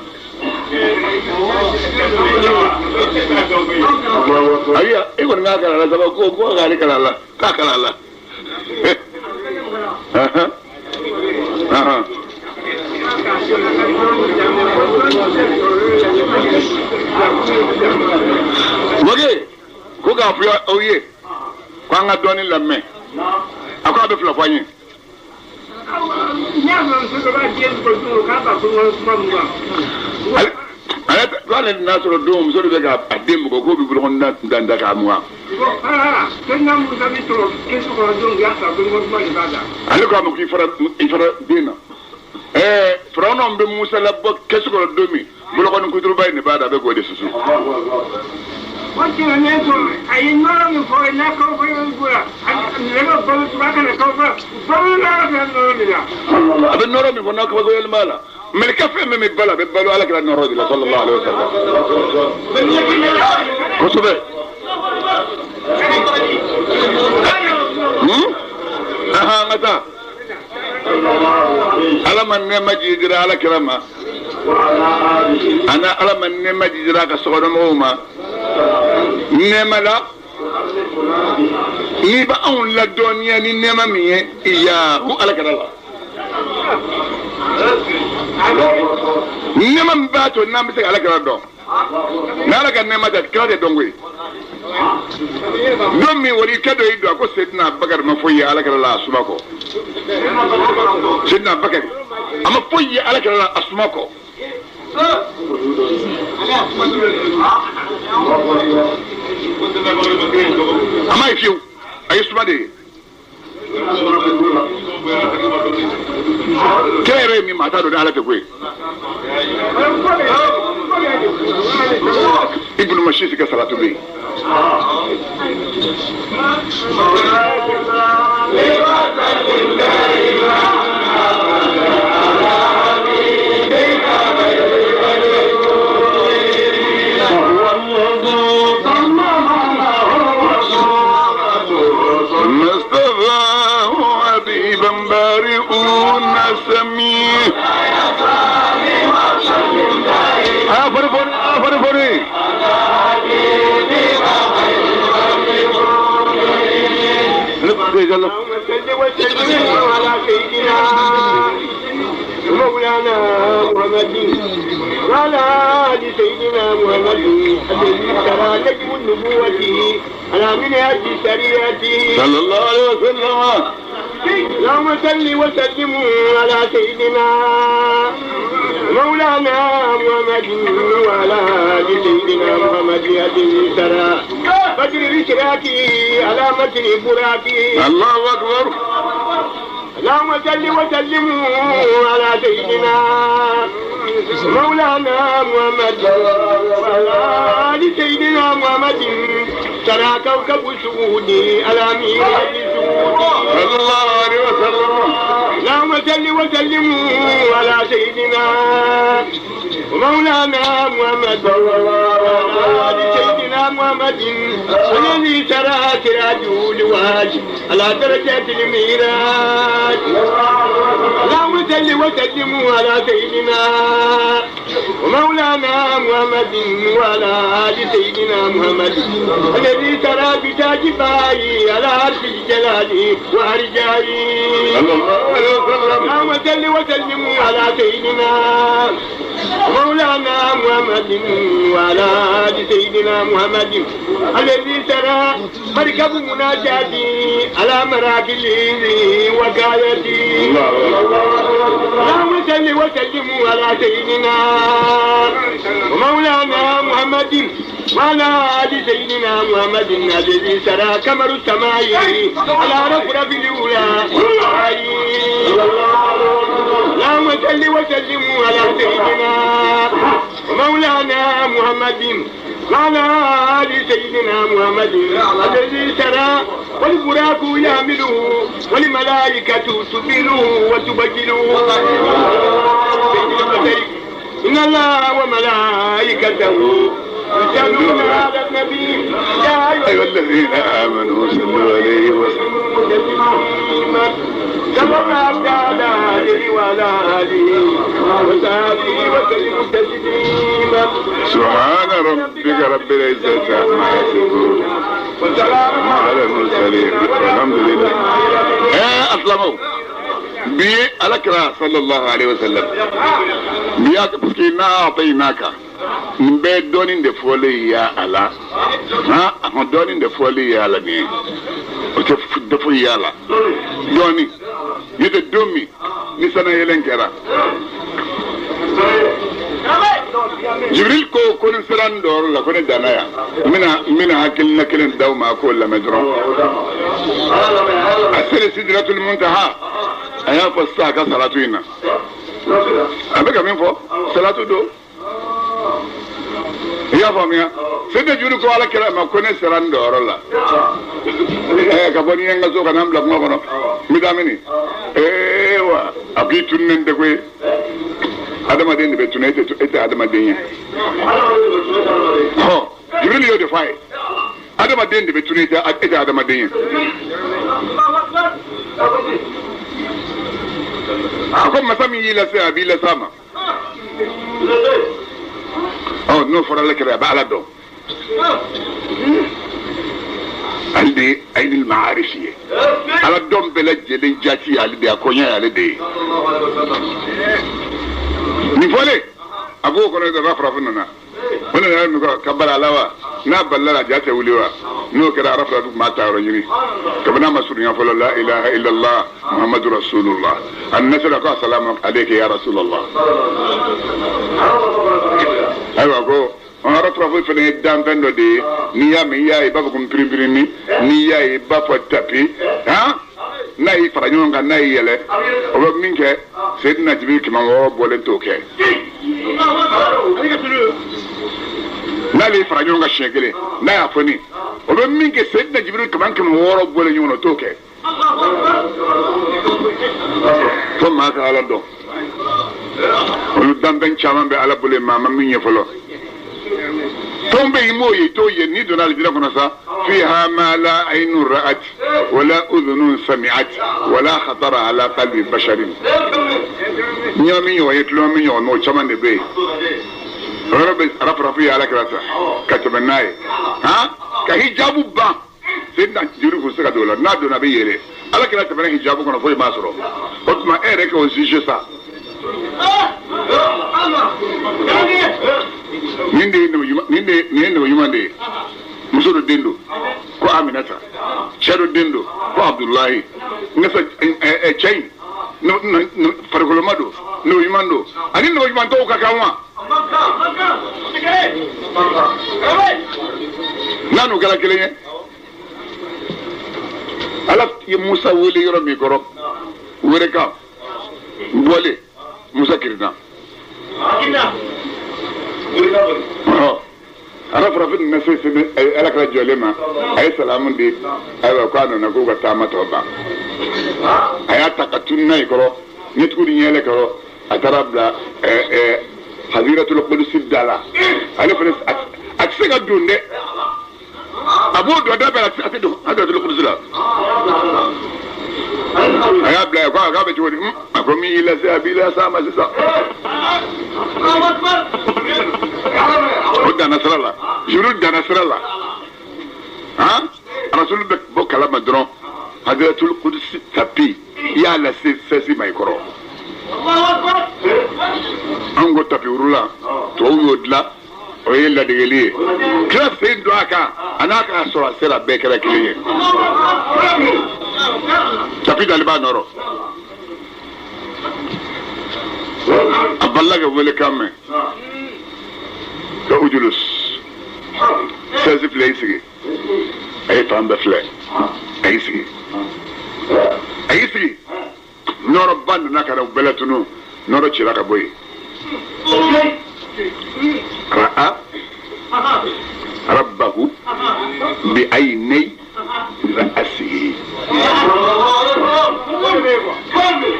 ariya iko ngakala la sabako ko gari kala la kakala la wage ko ga fu oye ko nga doni lamme akwa be fla fanye ala wala nasoro dum so be ga adem ko bi bul hon dan ka muwa ala ko am ki fara dina frono be musa la bok kesu ko domi bul hon ko tur bay ne bada be go de susu Wati ne so ayi nora mi fo na ko ko ngura ne ma ko ba ka ne ko ba na ga no ni ya abe nora mi fo na ko go yel mala mel kafe me bala be balu ala kala nora dila sallallahu alaihi wasallam ko sobe aha ngata ala man ne majidira ala kirama ana ala man ne majidira ka so do ma nemala ni ba on la donia ni nema mi ya hu ala kadala nema ba to na mi se ala kadala do na ala kan nema da kade dongwe don mi wali kado ido ko sedna bakar ma foyi ala kadala asumako sedna bakar ama foyi ala kadala asumako ama ifiu ayi sumade kere mi mata do ala te kwe ibnu mashisi ka salatu bi بارئون سميع فرفوري مولانا محمد وعلى آل سيدنا محمد الذي ترى نجم النبوة على منهج شريعته صلى الله عليه وسلم اللهم صل وسلم على سيدنا مولانا محمد محمد وعلى آل سيدنا محمد هذه ترى بدر الاشراكي على متن براكي الله اكبر. اللهم صل وسلم على سيدنا مولانا محمد وعلى آل سيدنا محمد ترى كوكب الشهود على ميراث الشهود صلى الله عليه وسلم. اللهم صل وسلم على سيدنا مولانا محمد وعلى آل سيدنا محمد الذي ترى سراجه لواج على درجات الميراث. اللهم صل وسلم على سيدنا ومولانا محمد وعلى آل سيدنا محمد الذي ترى بتاج باي على عرش الجلال وأرجائه. اللهم صل وسلم على سيدنا مولانا محمد وعلى آل سيدنا محمد الذي ترى مركب مناجاتي على مراكل وقايتي. اللهم صل وسلم على سيدنا ومولانا محمد وعلى آل سيدنا محمد الذي ترى كمر السماء على رفرف الأولى. اللهم صل وسلم على سيدنا ومولانا محمد وعلى آل سيدنا محمد الذي ترى والبراق يحمله والملائكة تبله وتبجله. إن الله وملائكته يصلون على النبي يا أيها الذين آمنوا صلوا عليه وسلموا تسليما كما أبدأ عليه وعلى آله وصحبه وسلم تسليما. سبحان ربك رب العزة عما يصفون وسلام على المرسلين والحمد لله. أسلموا بي الأكرا صلى الله عليه وسلم بياك بسكينا أعطيناك من بيت دونين دفولي يا الله ها دونين دفولي يا الله ني وتفدفو يا الله دوني يتدومي نسنا يلنكرا جبريل كون سران دور لا كون دانايا منا هكلنا كلن داو ما كل مجرم أسر سدرة المنتهى أيها فساك صلاتنا أبيك من فوق صلاة دو يا فاميا سيدنا جوري كو على كلام ما كون سران دور لا كابوني ينغزو كنام لك ما كنو ميدامني ايوا أبي تنين دكوي adama den be tuna ete adama den ho jibril yo defy adama den be tuna ete adama den ako masami yila se abila sama oh no fora la kira ba ala do alde aidil ma'arifiye ala dom bela jeli jati alde akonya alde ni fole ago kono da rafra funna wannan ya nuka kabbala lawa na ballara jata wulewa no kira rafra duk mata ro yiri kabana masuru ya folo la ilaha illa allah muhammadur rasulullah annasra ka salamu alayka ya rasulullah aywa go on rafra fu fene dan bendo de ni ya mi ya ba ko primbrini ni ya ba fo tapi ha na yi fara ɲɔgɔn kan n'a yi yɛlɛ o bɛ min kɛ Seydina Jibril kɛmɛ wɔɔrɔ bɔlen t'o kɛ n'ale yi fara ɲɔgɔn kan siɲɛ kelen n'a y'a fɔ ni o bɛ min kɛ Seydina Jibril kɛmɛ wɔɔrɔ bɔlen ɲɔgɔn na o t'o kɛ fo maa ka Ala dɔn olu danfɛn caman bɛ Ala bolo maa ma min ye fɔlɔ tɔn bɛ yen m'o ye i t'o ye n'i donna alijinɛ kɔnɔ sa فيها ما لا عين رأت ولا أذن سمعت ولا خطر على قلب بشر نيامي ويتلو من يوم نو شمان نبي رب رفي على كراسة كتبناي ها كهجابو با سيدنا جيرو فسكا دولا نادو نبي يري على كراسة بنا هجابو كنا فوي ماسرو وتما إيرك وزيجي سا نيندي يماندي muso dendo ko Aminata Chedo dendo ko Abdullahi nasa chain no farkolomado no yimando ani no yimanto ka kanwa nanu kala kelen ala ye Musa wele yɔrɔ min kɔrɔ wɛrɛ kan bɔle Musa kirina ana farafin na sai ala kala jɔlen ma a ye salamu di ayiwa ko a nana k'u ka taama tɔ ban a y'a ta ka tunu n'a ye kɔrɔ ɲɛtugu ni ɲɛlɛ kɔrɔ a taara bila Haziratul Qudusi da la ale fana a tɛ se ka don dɛ a b'o dɔ da bɛɛ a tɛ don Haziratul Qudusi la a y'a bila yen k'a bɛ cogo di a ko min y'i lase a b'i lase a ma sisan o danna sira la Jibril danna sira la Rasul bɛ bɔ kalama dɔrɔn Haziratul Qudusi tapi i y'a lase fɛsi ma i kɔrɔ an ko tapi wurula tubabu y'o dilan o ye ladegeli ye kira sen don a kan a n'a ka sɔrɔ a sera bɛɛ kɛra kelen ye tapi dali b'a nɔrɔ a balila ka wele kan mɛn ka ujulus sɛsi filɛ y'i sigi a ye fan bɛɛ filɛ a y'i sigi nɔrɔ ba nana ka na bɛɛ latunu nɔrɔ cira ka bɔ yen ra'a rabbahu bi aynay ra'asihi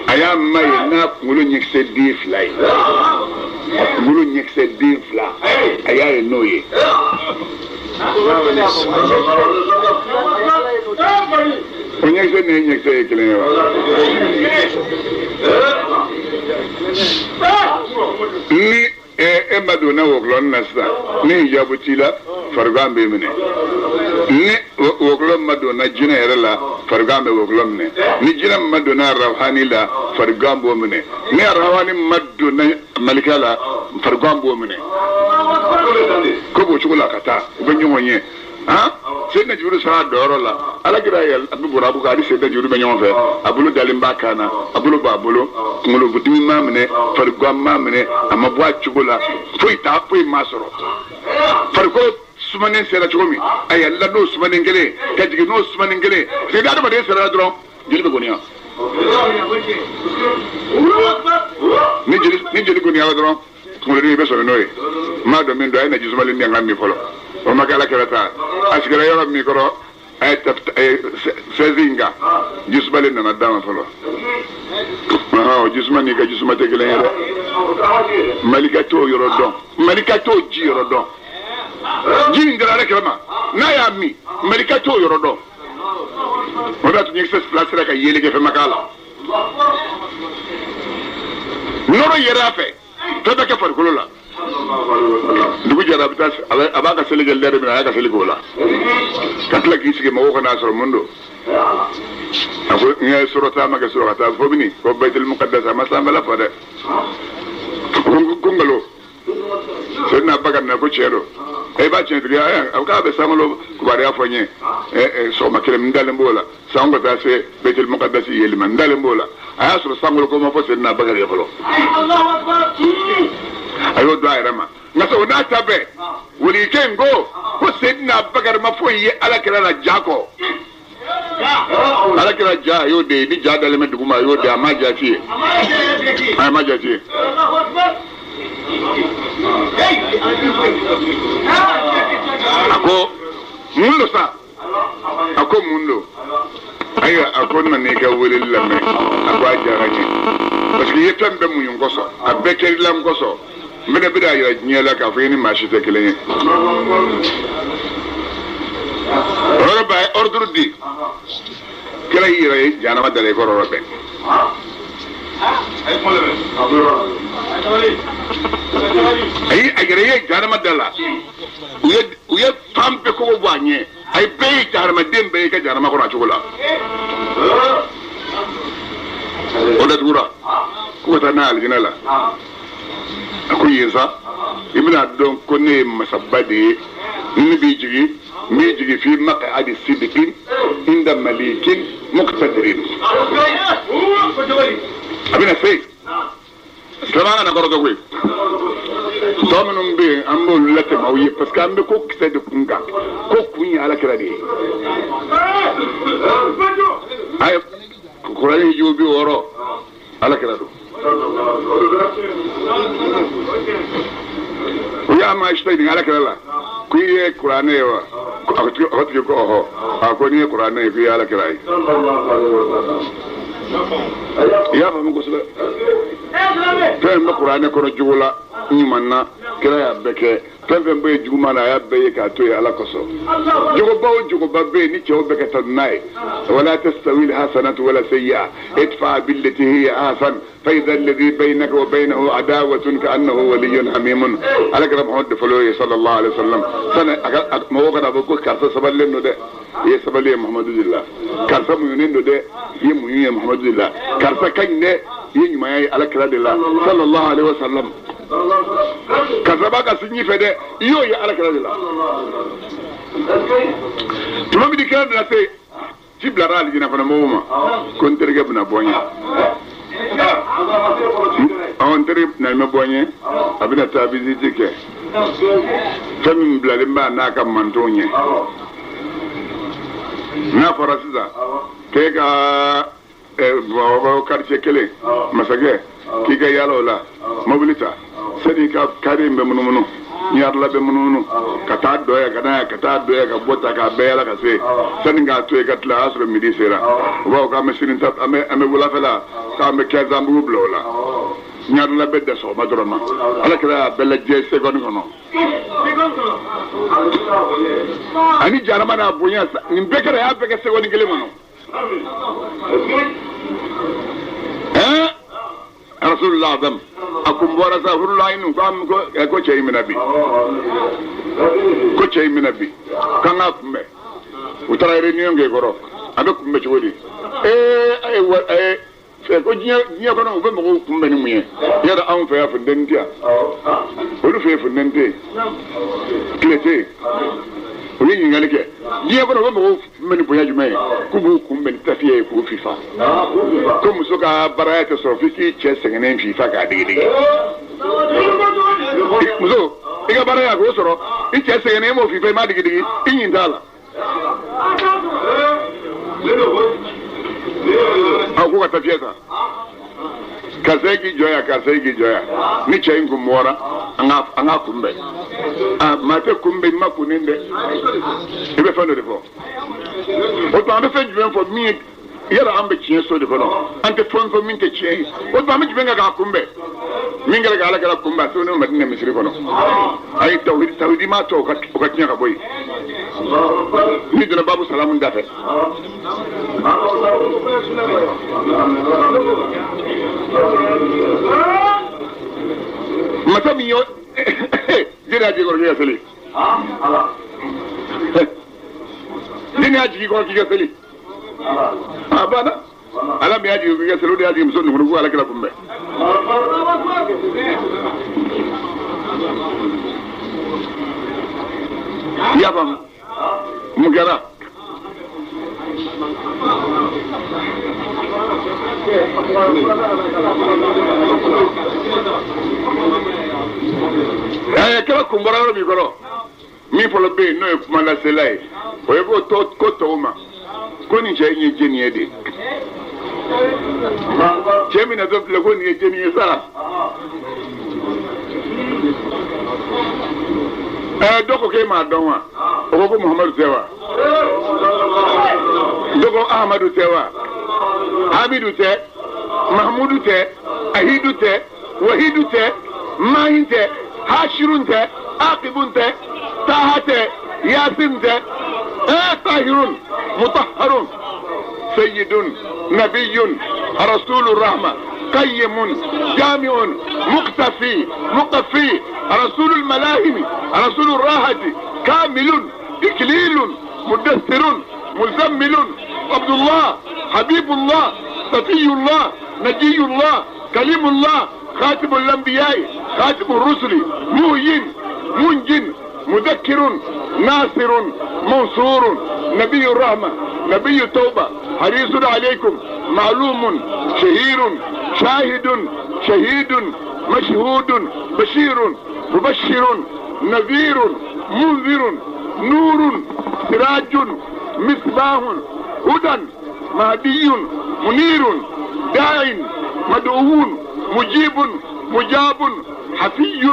a y'a ma ye n'a kunkolo ɲɛkisɛ den fila ye kunkolo ɲɛkisɛ den fila a y'a ye n'o ye o ɲɛkisɛ ni ɲɛkisɛ ye kelen ye wa ni e ma donna wɔkulɔni na sisan ni hijabu t'i la farigan b'i minɛ ni wɔkulɔ ma donna jinɛ yɛrɛ la farigan bɛ wɔkulɔ minɛ ni jinɛ ma donna arahani la farigan b'o minɛ ni arahani ma donna malika la farigan b'o minɛ ko b'o cogo la ka taa u bɛ ɲɔgɔn ye Seydina Jibril sara dɔyɔrɔ la alakira ye a bɛ bɔra a bɛ ka hali Seydina Jibril bɛ ɲɔgɔn fɛ a bolo dalen b'a kan na a bolo b'a bolo kunkolo dimi m'a minɛ farikolo m'a minɛ a ma bɔ a cogo la foyi m'a sɔrɔ farikolo sumanen sera cogo min a yɛlɛla n'o sumanen kelen ka jigin n'o sumanen kelen parce que adamaden sera dɔrɔn jeli bɛ goniya ni jeli goniyara dɔrɔn kunkolodimi bɛ sɔrɔ n'o ye n m'a dɔn min don a ye na ji sumalen di yan ka min fɔlɔ o ma kɛ ala kɛra ta a sigira yɔrɔ min kɔrɔ a ye sɛzi in kan jisumalen nana d'a ma fɔlɔ o jisuma n'i ka jisuma tɛ kelen ye dɛ malika t'o yɔrɔ dɔn malika t'o ji yɔrɔ dɔn ji in dira ale kɛrɛ ma n'a y'a min malika t'o yɔrɔ dɔn o de y'a to ɲɛkisɛ fila sera ka yeli kɛ fɛn ma k'a la nɔrɔ yɛrɛ a fɛ fɛn bɛ kɛ farikolo la dugu jɛra a b'a ka seli kɛ lɛri min a y'a ka seli k'o la ka tila k'i sigi mɔgɔw ka n'a sɔrɔ mun don a ko n ye sɔrɔ taama kɛ sɔrɔ ka taa fo bini ko Baitul Muqaddas a ma sanfɛla fɔ dɛ ko nkalon Seydina Abubakar na ko tiɲɛ don e b'a tiɲɛ tigi a ko k'a bɛ sankolo kibaruya fɔ n ye sɔgɔma kelen n dalen b'o la san ka taa se Baitul Muqaddas yeli ma n dalen b'o la a y'a sɔrɔ sankolo ko ma fɔ Seydina Abubakar ye fɔlɔ a y'o don a yɛrɛ ma nka o n'a ta bɛɛ walikɛ in ko Seydina Abubakar ma foyi ye ala kɛra la ja kɔ ala kɛra ja a y'o de ye ni ja dalen bɛ dugu ma a y'o de a ma jati ye a ma jati ye a ko mun do sa a ko mun do ayiwa a ko nana i ka weleli lamɛn a ko a diyara n ye parce que i ye fɛn bɛɛ muɲu kosɔn a bɛɛ kɛrila n kosɔn n bɛna bɛ yira diɲɛ la k'a fɔ i ni maa si tɛ kelen ye o yɔrɔ bɛɛ a ye ordre di kira y'i yɛrɛ ye jahanama dala i kɔrɔ yɔrɔ bɛɛ ayi a yɛrɛ ye jahanama dala u ye fan bɛɛ kogo bɔ a ɲɛ a ye bɛɛ ye jahanamaden bɛɛ y'i ka jahanama kɔnɔ a cogo la o datugura ko ka taa n'a ye alijinɛ la a ko yen sa i bɛna dɔn ko ne ye masaba de ye ni b'i jigi n b'i jigi fi maq'adi sidiqin inda malikin muqtadirin a bɛna se silamɛ ka na kɔrɔtɔ koyi dominum be ambo lete mawye parce que ambe ko kise de kunga ko kunya ala kira de ay Qur'ani jubi woro ala kira do ya ma shtay din ala kira la kuye Qur'ani wa akati ko ho akoni Qur'ani fi ala kira ya fa mu ko sala fɛn bɛ kuranɛ kɔnɔ jugu la ɲumanna kira y'a bɛɛ kɛ fɛn fɛn bɛ yen juguman na a y'a bɛɛ ye k'a to yen ala kosɔn jogoba o jogoba bɛ yen ni cɛw bɛ ka taa n'a ye wala tastawi alhasanatu wala sayyi'a idfa billati hiya ahsan fa idha alladhi baynaka wa baynahu adawatun ka'annahu waliyyun hamimun ala kira muhammad falo ye sallallahu alaihi wasallam sana mɔgɔ kana bɔ ko karisa sabalilen don dɛ ye sabali ye muhammadu dillah karisa muɲunen don dɛ ye muɲu ye muhammadu dillah karisa ka ɲi dɛ ye ɲumanya ye ala kira de la sallallahu alaihi wasallam karisa b'a ka si ɲɛfɛ dɛ i y'o ye ala kira de la tuma min kira nana se ci bilara alijina fana mɔgɔw ma ko n terikɛ bɛna bɔ n ye n teri na bɔ n ye a bɛna taa visite kɛ fɛn min bilalen b'a n'a ka mantonw ɲɛ n'a fɔra sisan k'e ka quartier kelen masakɛ k'i ka yaala o la mobili ta sani ka kari in bɛ munumunu ɲarila bɛ munumunu ka taa dɔya ka n'a ka taa dɔya ka bɔ ta k'a bɛɛ yaala ka se sani k'a to yen ka tila a y'a sɔrɔ midi sera u b'a fɔ k'an bɛ sini ta an bɛ wulafɛla k'an bɛ 15 ans bugu bila o la ɲarila bɛ dɛsɛ sɔgɔma dɔrɔn ma ala kɛra y'a bɛɛ lajɛ seconde kɔnɔ ani jarama n'a bonya nin bɛɛ kɛra y'a bɛɛ kɛ seconde kelen kɔnɔ rasulullah adam akum bora sa hurula inu kam ko cey minabi kanga kumbe utara reunion ge goro abe kumbe chodi ko jinya ko no be mo kumbe ni muye yara an fa ya fundentia olu fe fundente klete olu ni ngale ke jinya ko no be mo meni boya jume ku bu kumbe tafiye ko fifa ko muso ka baraya ta so fiki che sengene fifa ka digi muso iga baraya ko soro i che sengene mo fifa ma digi inyin dala ko ka tafiye ta kaseki joya ni chayin kumora anga kumbe mate kumbe makuninde ibe fano de fo o to ambe fe juven fo mi yara ambe chien so de fo no ante fon fo min te chien o to ambe juven ga kumbe min ga ala kala kumba so no madina misri fo no ay tawhid ma to ka chien ka boy ni dina babu salamun dafe masa mi yo jira ji gorge seli dina ji gorge seli abana ala mi aji gorge seli de aji muso nguru ala kala kumbe ya bam mugara kala kumbara ro mi goro mi polo be no e kuma la selai o e ko to ma ko ni je ni jeni ede chemi na do ko ni jeni sara doko ke ma donwa o ko Muhammadu sewa doko Ahmadu sewa Hamidu te Mahmudu te Ahidu te Wahidu te Mahin te Hashirun te Aqibun te Taha te Yasin te Tahirun Mutahharun Sayyidun Nabiyyun Rasulur Rahma قيم جامع مقتفي مقفي رسول الملاهم رسول الراحة كامل إكليل مدثر مزمل عبد الله حبيب الله صفي الله نجي الله كليم الله خاتم الأنبياء خاتم الرسل مهين منجن مذكر ناصر منصور نبي الرحمة نبي التوبة حريص عليكم معلوم شهير شاهد شهيد مشهود بشير مبشر نذير منذر نور سراج مصباح هدى مهدي منير داع مدعو مجيب مجاب حفي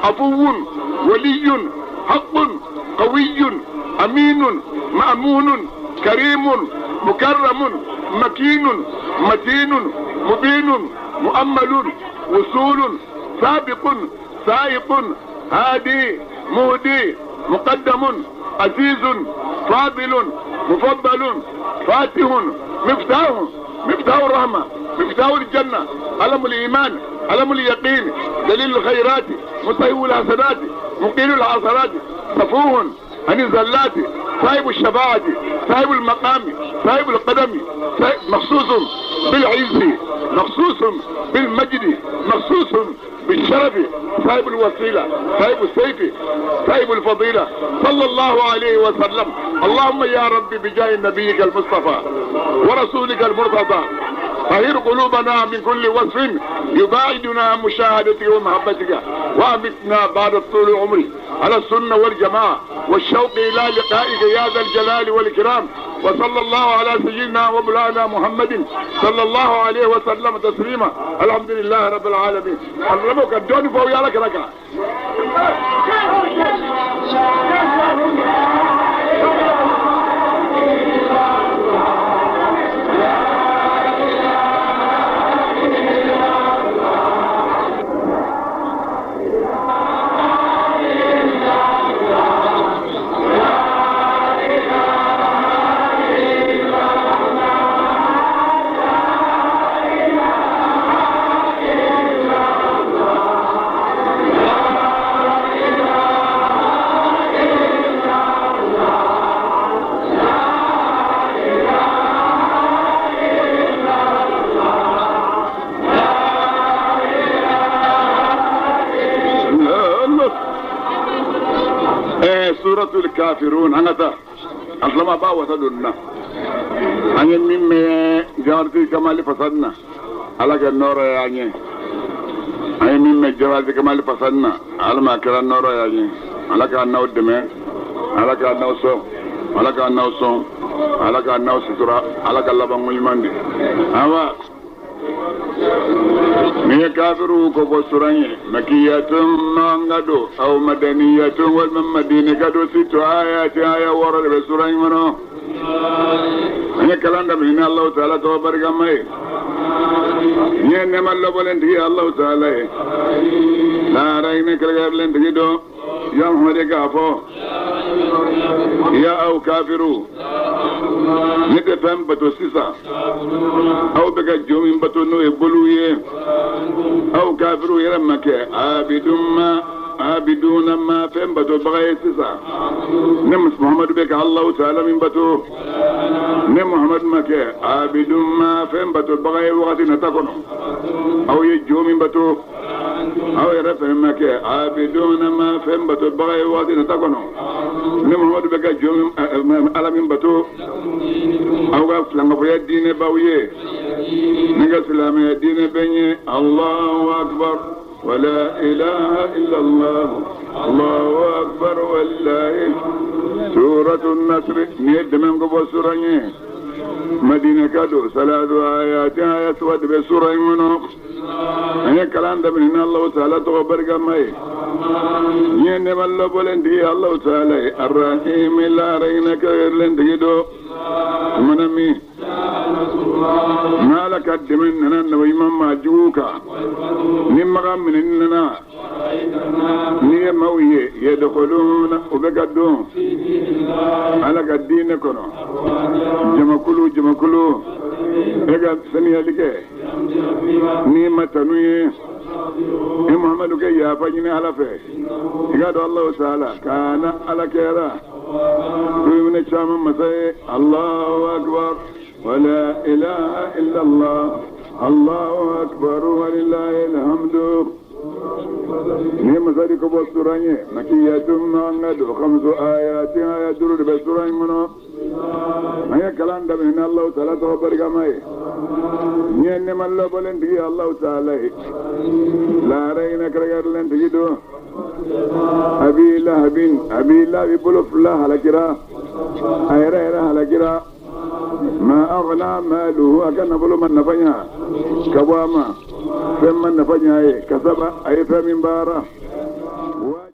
عفو ولي حق قوي أمين مأمون كريم مكرم مكين متين مبين مؤمل وصول سابق سائق هادي مهدي مقدم عزيز فاضل مفضل فاتح مفتاح الرحمة مفتاح الجنة علم الإيمان علم اليقين دليل الخيرات مطيب الحسنات مقيل العصرات صفوه عن الزلات صاحب الشفاعة صاحب المقام صاحب القدم مخصوص بالعز مخصوص بالمجد مخصوص بالشرف صاحب الوسيلة صاحب السيف صاحب الفضيلة صلى الله عليه وسلم. اللهم يا رب بجاه نبيك المصطفى ورسولك المرتضى طهر قلوبنا من كل وصف يباعدنا عن مشاهدتك ومحبتك وامتنا بعد طول عمري على السنة والجماعة والشوق إلى لقائك يا ذا الجلال والإكرام. وصلى الله على سيدنا ومولانا محمد صلى الله عليه وسلم تسليما. الحمد لله رب العالمين. حضرتك الدون فوق يالك ركعة. سورة الكافرون أنت أسلم با وسدنا أن مما جارتي كمال فسدنا على النور يعني أن مما جارتي كمال فسدنا على ما كان النور يعني على كان النور دم على كان النور سو على كان النور سو على كان النور سترة على كان لبان ملمندي أما مية كافرو كوبو سوراني مكياتم مانغادو أو مدنياتم والمن مدينة كادو ستو آيات آية ورد بسوراني منو أنا كلام من الله تعالى توبر كماي يه نما الله بلندي الله تعالى لا راينا كلام بلندي دو يا محمد كافو يا أو كافرو نتفهم بتو سيسا أو بقى جومين بتو نو يبلويه أو كافرو يرمك عابدون ما فهم بتو بغاية سيسا نمس محمد بك الله تعالى من بتو نم محمد مك عابدون ما فهم بتو بغاية وقت نتكونو أو يجومين بتو أو يرفهمك عابدون ما فهم بتو بغاية وقت نتكونو نم محمد بك جومين على من بتو أو غفلان في الدين باوية نقسلام الدين بني الله أكبر ولا إله إلا الله الله أكبر والله. سورة النصر نيد من قبل سورة مدينة كادو ثلاث آيات يسود بسورة منه أي كلام ده من الله تعالى تخبر كماي ين الله بولندي الله تعالى الرحيم لا رينك لندي دو منامي ما لك دمنا نبي مما جوكا نمغا مننا نيمويه يدخلون وبقدون على الدين كنو جمكلو اجا سنيا لك نيمة تنويه محمد كي يافجني على فيه قال الله تعالى كان على كيرا من الشام مسيح الله أكبر ولا إله إلا الله الله أكبر ولله الحمد. ni masari ko bo suranye makiyatum ngadu khamsu ayatin ayatul be surany mono aya kalanda min Allah ta'ala to bargamai ñenne mallo bolen tigi Allah ta'ala la rayna kragar len tigi do abi lahabin bulu fulah halakira ayra halakira ma aghna maluhu akana bulu man nafanya kabama femman nafanya kasaba ay famin bara